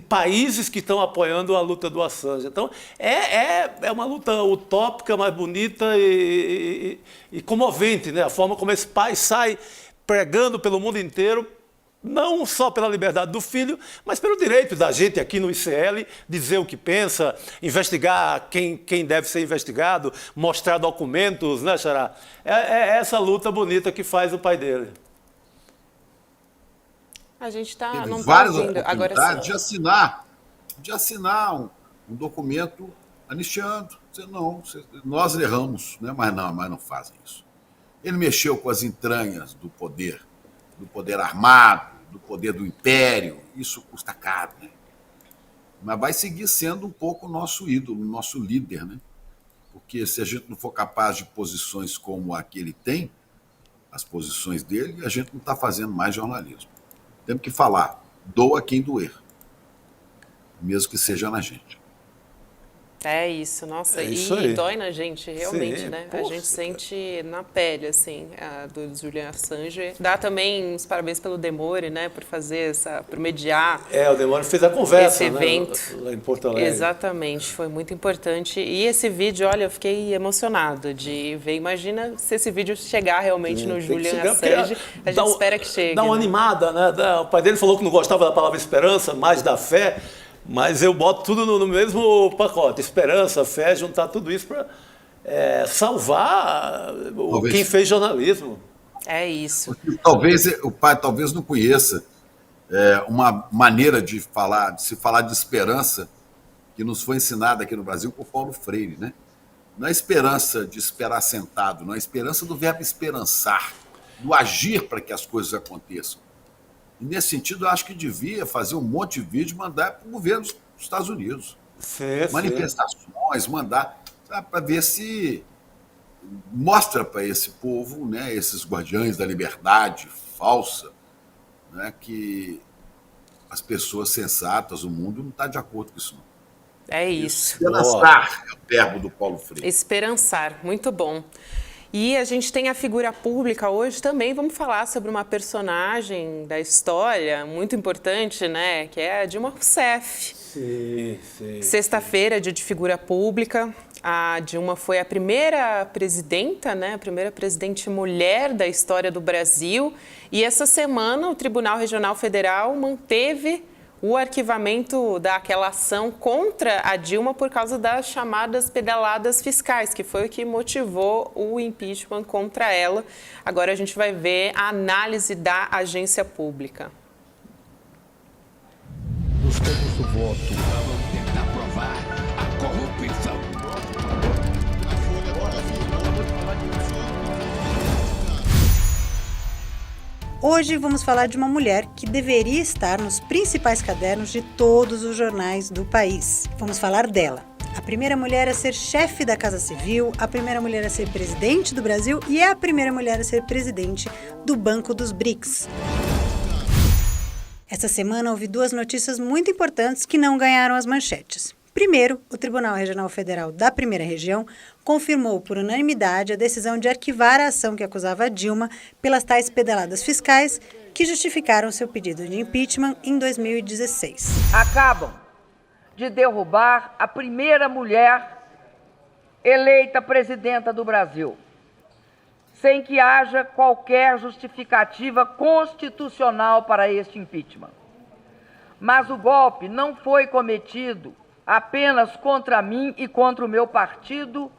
países que estão apoiando a luta do Assange. Então, é uma luta utópica, mas bonita e comovente, né? A forma como esse pai sai pregando pelo mundo inteiro, não só pela liberdade do filho, mas pelo direito da gente aqui no ICL dizer o que pensa, investigar quem deve ser investigado, mostrar documentos, né, Xará? É essa luta bonita que faz o pai dele. A gente está Teve não várias tá ouvindo. Agora sim. de assinar um documento anistiando. Não, nós erramos, né? mas não fazem isso. Ele mexeu com as entranhas do poder armado, do poder do império. Isso custa caro, né? Mas vai seguir sendo um pouco o nosso ídolo, o nosso líder, né? Porque se a gente não for capaz de posições como a que ele tem, as posições dele, a gente não está fazendo mais jornalismo. Temos que falar, doa quem doer, mesmo que seja na gente. É isso, nossa, isso e aí. dói na gente, realmente, Sim, né? poxa, a gente sente na pele, assim, a do Julian Assange. Dá também uns parabéns pelo Demore, né, por fazer por mediar. O Demore fez a conversa, esse evento, né, lá em Porto Alegre. Exatamente, foi muito importante. E esse vídeo, olha, eu fiquei emocionado de ver. Imagina se esse vídeo chegar realmente no Julian Assange. A gente espera que chegue. Dá uma animada, né? O pai dele falou que não gostava da palavra esperança, mais da fé. Mas eu boto tudo no mesmo pacote. Esperança, fé, juntar tudo isso para salvar quem fez jornalismo. É isso. Talvez o pai não conheça uma maneira de se falar de esperança que nos foi ensinada aqui no Brasil por Paulo Freire, né? Não é esperança de esperar sentado, não é esperança do verbo esperançar, do agir para que as coisas aconteçam. E, nesse sentido, eu acho que devia fazer um monte de vídeo e mandar para o governo dos Estados Unidos. Manifestações, mandar para ver se mostra para esse povo, né, esses guardiões da liberdade falsa, né, que as pessoas sensatas, o mundo não está de acordo com isso, não. É isso. Esperançar é o verbo do Paulo Freire. Esperançar, muito bom. E a gente tem a figura pública hoje também. Vamos falar sobre uma personagem da história muito importante, né? Que é a Dilma Rousseff. Sim. Sexta-feira, dia de figura pública. A Dilma foi a primeira presidenta, né? A primeira presidente mulher da história do Brasil. E essa semana o Tribunal Regional Federal manteve o arquivamento daquela ação contra a Dilma por causa das chamadas pedaladas fiscais, que foi o que motivou o impeachment contra ela. Agora a gente vai ver a análise da agência pública. Buscamos o voto. Vamos tentar provar a corrupção. Hoje vamos falar de uma mulher que deveria estar nos principais cadernos de todos os jornais do país. Vamos falar dela. A primeira mulher a ser chefe da Casa Civil, a primeira mulher a ser presidente do Brasil e a primeira mulher a ser presidente do Banco dos BRICS. Essa semana houve duas notícias muito importantes que não ganharam as manchetes. Primeiro, o Tribunal Regional Federal da Primeira Região confirmou por unanimidade a decisão de arquivar a ação que acusava a Dilma pelas tais pedaladas fiscais que justificaram seu pedido de impeachment em 2016. Acabam de derrubar a primeira mulher eleita presidenta do Brasil, sem que haja qualquer justificativa constitucional para este impeachment. Mas o golpe não foi cometido apenas contra mim e contra o meu partido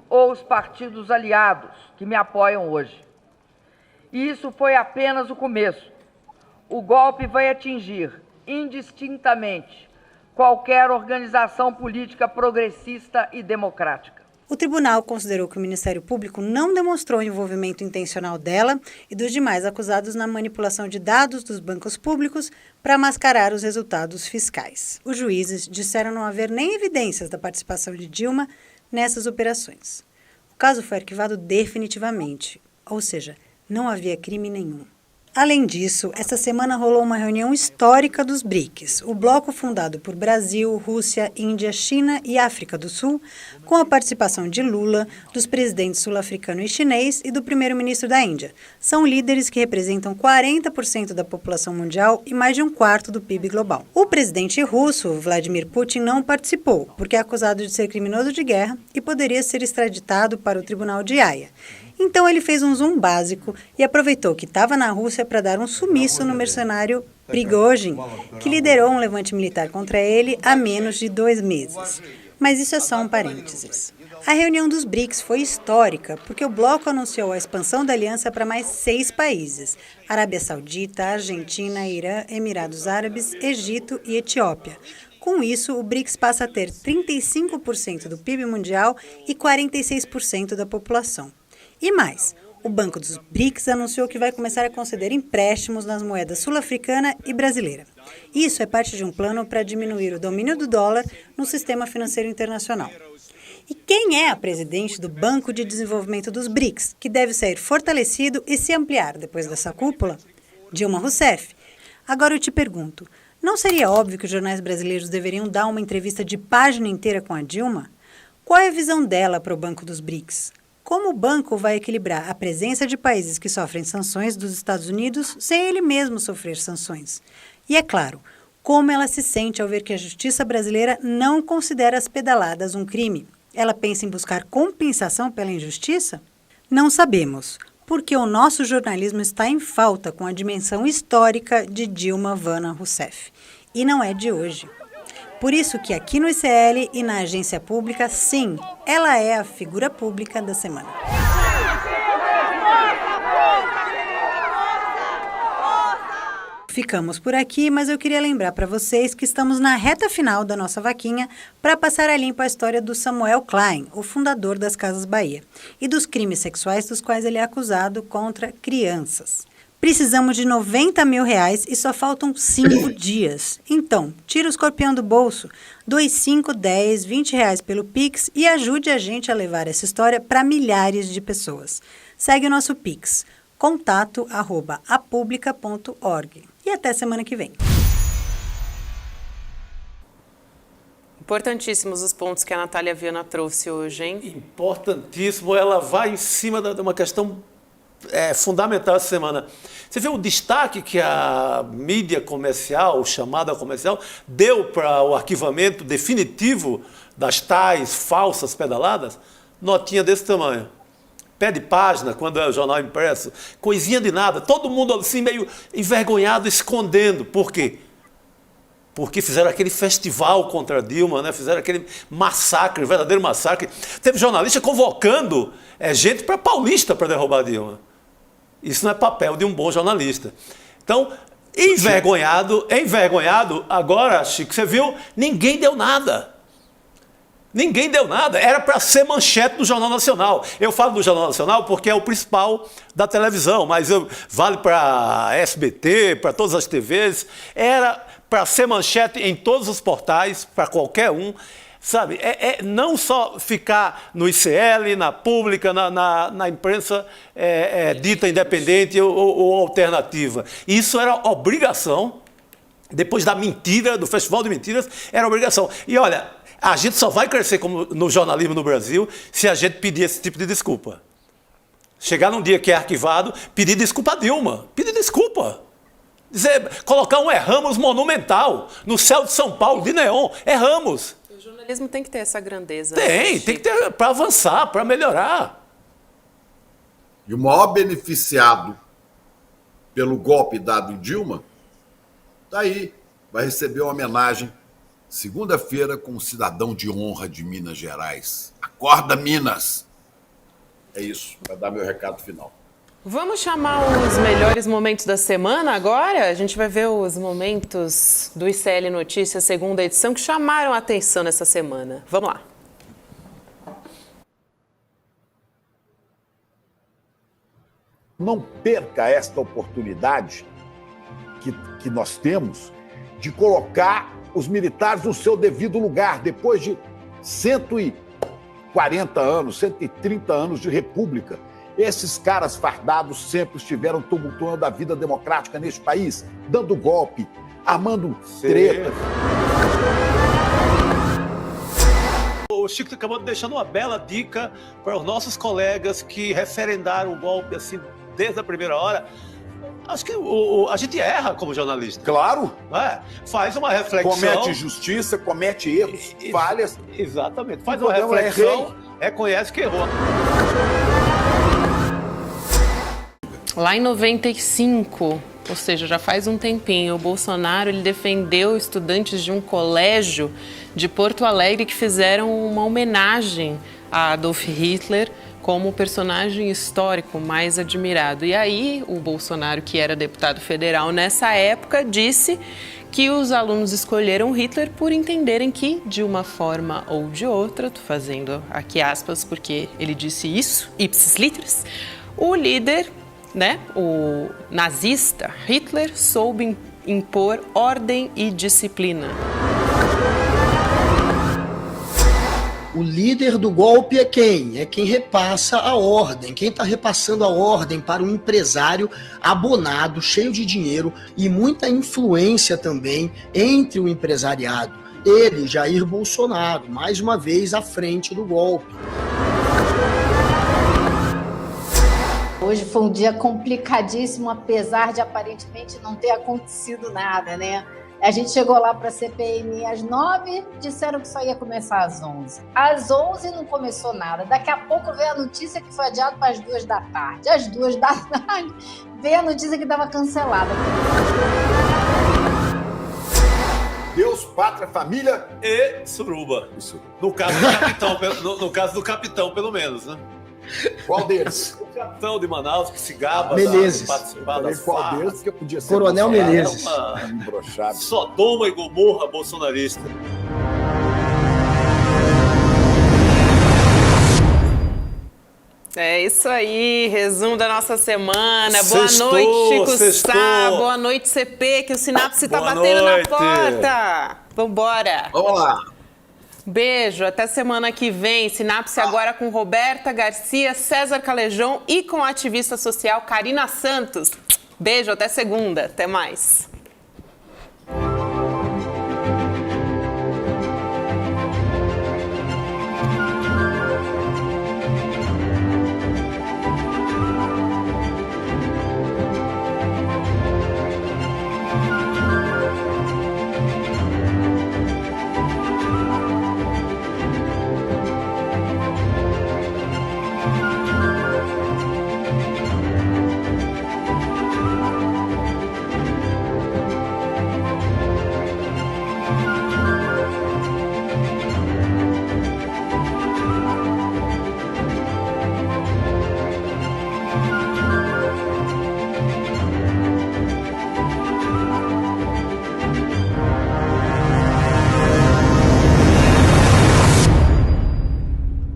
ou os partidos aliados que me apoiam hoje. E isso foi apenas o começo. O golpe vai atingir indistintamente qualquer organização política progressista e democrática. O tribunal considerou que o Ministério Público não demonstrou envolvimento intencional dela e dos demais acusados na manipulação de dados dos bancos públicos para mascarar os resultados fiscais. Os juízes disseram não haver nem evidências da participação de Dilma nessas operações. O caso foi arquivado definitivamente, ou seja, não havia crime nenhum. Além disso, essa semana rolou uma reunião histórica dos BRICS, o bloco fundado por Brasil, Rússia, Índia, China e África do Sul, com a participação de Lula, dos presidentes sul-africano e chinês e do primeiro-ministro da Índia. São líderes que representam 40% da população mundial e mais de 1/4 do PIB global. O presidente russo, Vladimir Putin, não participou, porque é acusado de ser criminoso de guerra e poderia ser extraditado para o Tribunal de Haia. Então ele fez um zoom básico e aproveitou que estava na Rússia para dar um sumiço no mercenário Prigozhin, que liderou um levante militar contra ele há menos de 2 meses. Mas isso é só um parênteses. A reunião dos BRICS foi histórica porque o bloco anunciou a expansão da aliança para mais 6 países: Arábia Saudita, Argentina, Irã, Emirados Árabes, Egito e Etiópia. Com isso, o BRICS passa a ter 35% do PIB mundial e 46% da população. E mais, o Banco dos BRICS anunciou que vai começar a conceder empréstimos nas moedas sul-africana e brasileira. Isso é parte de um plano para diminuir o domínio do dólar no sistema financeiro internacional. E quem é a presidente do Banco de Desenvolvimento dos BRICS, que deve ser fortalecido e se ampliar depois dessa cúpula? Dilma Rousseff. Agora eu te pergunto, não seria óbvio que os jornais brasileiros deveriam dar uma entrevista de página inteira com a Dilma? Qual é a visão dela para o Banco dos BRICS? Como o banco vai equilibrar a presença de países que sofrem sanções dos Estados Unidos sem ele mesmo sofrer sanções? E, é claro, como ela se sente ao ver que a justiça brasileira não considera as pedaladas um crime? Ela pensa em buscar compensação pela injustiça? Não sabemos, porque o nosso jornalismo está em falta com a dimensão histórica de Dilma Vana Rousseff. E não é de hoje. Por isso que aqui no ICL e na agência pública, sim, ela é a figura pública da semana. Ficamos por aqui, mas eu queria lembrar para vocês que estamos na reta final da nossa vaquinha para passar a limpo a história do Samuel Klein, o fundador das Casas Bahia, e dos crimes sexuais dos quais ele é acusado contra crianças. Precisamos de R$90 mil e só faltam 5 dias. Então, tira o escorpião do bolso, doe 5, 10, R$20 pelo Pix e ajude a gente a levar essa história para milhares de pessoas. Segue o nosso Pix, contato@apublica.org. E até semana que vem. Importantíssimos os pontos que a Natália Viana trouxe hoje, hein? Importantíssimo. Ela vai em cima de uma questão fundamental essa semana. Você viu o destaque que a mídia comercial, chamada comercial, deu para o arquivamento definitivo das tais falsas pedaladas? Notinha desse tamanho. Pé de página, quando é o jornal impresso, coisinha de nada. Todo mundo assim meio envergonhado, escondendo. Por quê? Porque fizeram aquele festival contra Dilma, né? Fizeram aquele massacre, verdadeiro massacre. Teve jornalista convocando gente para Paulista para derrubar Dilma. Isso não é papel de um bom jornalista. Então, envergonhado, agora, Chico, você viu, ninguém deu nada. Ninguém deu nada. Era para ser manchete do Jornal Nacional. Eu falo do Jornal Nacional porque é o principal da televisão, mas vale para SBT, para todas as TVs. Era para ser manchete em todos os portais, para qualquer um. Sabe, não só ficar no ICL, na pública, na imprensa dita independente ou alternativa. Isso era obrigação, depois da mentira, do Festival de Mentiras, era obrigação. E olha, a gente só vai crescer como no jornalismo no Brasil se a gente pedir esse tipo de desculpa. Chegar num dia que é arquivado, pedir desculpa a Dilma, pedir desculpa. Colocar um erramos monumental no céu de São Paulo, de neon, erramos. O jornalismo tem que ter essa grandeza. Tem que ter para avançar, para melhorar. E o maior beneficiado pelo golpe dado em Dilma, está aí, vai receber uma homenagem segunda-feira com um cidadão de honra de Minas Gerais. Acorda, Minas! É isso, vai dar meu recado final. Vamos chamar os melhores momentos da semana agora? A gente vai ver os momentos do ICL Notícias, segunda edição, que chamaram a atenção nessa semana. Vamos lá. Não perca esta oportunidade que nós temos de colocar os militares no seu devido lugar, depois de 140 anos, 130 anos de república. Esses caras fardados sempre estiveram tumultuando a vida democrática neste país, dando golpe, armando treta. O Chico acabou deixando uma bela dica para os nossos colegas que referendaram o golpe assim desde a primeira hora. Acho que a gente erra como jornalista. Claro. Faz uma reflexão. Comete injustiça, comete erros, falhas. Exatamente. Faz uma reflexão, reconhece que errou. Lá em 95, ou seja, já faz um tempinho, o Bolsonaro ele defendeu estudantes de um colégio de Porto Alegre que fizeram uma homenagem a Adolf Hitler como o personagem histórico mais admirado. E aí, o Bolsonaro, que era deputado federal nessa época, disse que os alunos escolheram Hitler por entenderem que, de uma forma ou de outra, estou fazendo aqui aspas porque ele disse isso, ipsis literis, o líder, o nazista Hitler soube impor ordem e disciplina. O líder do golpe é quem? É quem repassa a ordem. Quem está repassando a ordem para um empresário abonado, cheio de dinheiro e muita influência também entre o empresariado. Ele, Jair Bolsonaro, mais uma vez à frente do golpe. Hoje foi um dia complicadíssimo, apesar de aparentemente não ter acontecido nada, né? A gente chegou lá para a CPMI às 9, disseram que só ia começar às 11. Às 11 não começou nada. Daqui a pouco veio a notícia que foi adiado para as 2 da tarde. Às 2 da tarde veio a notícia que estava cancelada. Deus, pátria, família e suruba. No caso do capitão, pelo menos, né? Qual deles? O capitão de Manaus que se gaba Menezes. de participar das Qual farras. deles? Porque podia ser Coronel Menezes. Sodoma e Gomorra bolsonarista. É isso aí, resumo da nossa semana. Sextou, boa noite, Chico sextou. Sá. Boa noite, CP, que o Sinapse tá batendo noite. na porta. Vambora. Vamos lá. Beijo, até semana que vem. Sinapse agora com Roberta Garcia, César Calejão e com a ativista social Karina Santos. Beijo, até segunda. Até mais.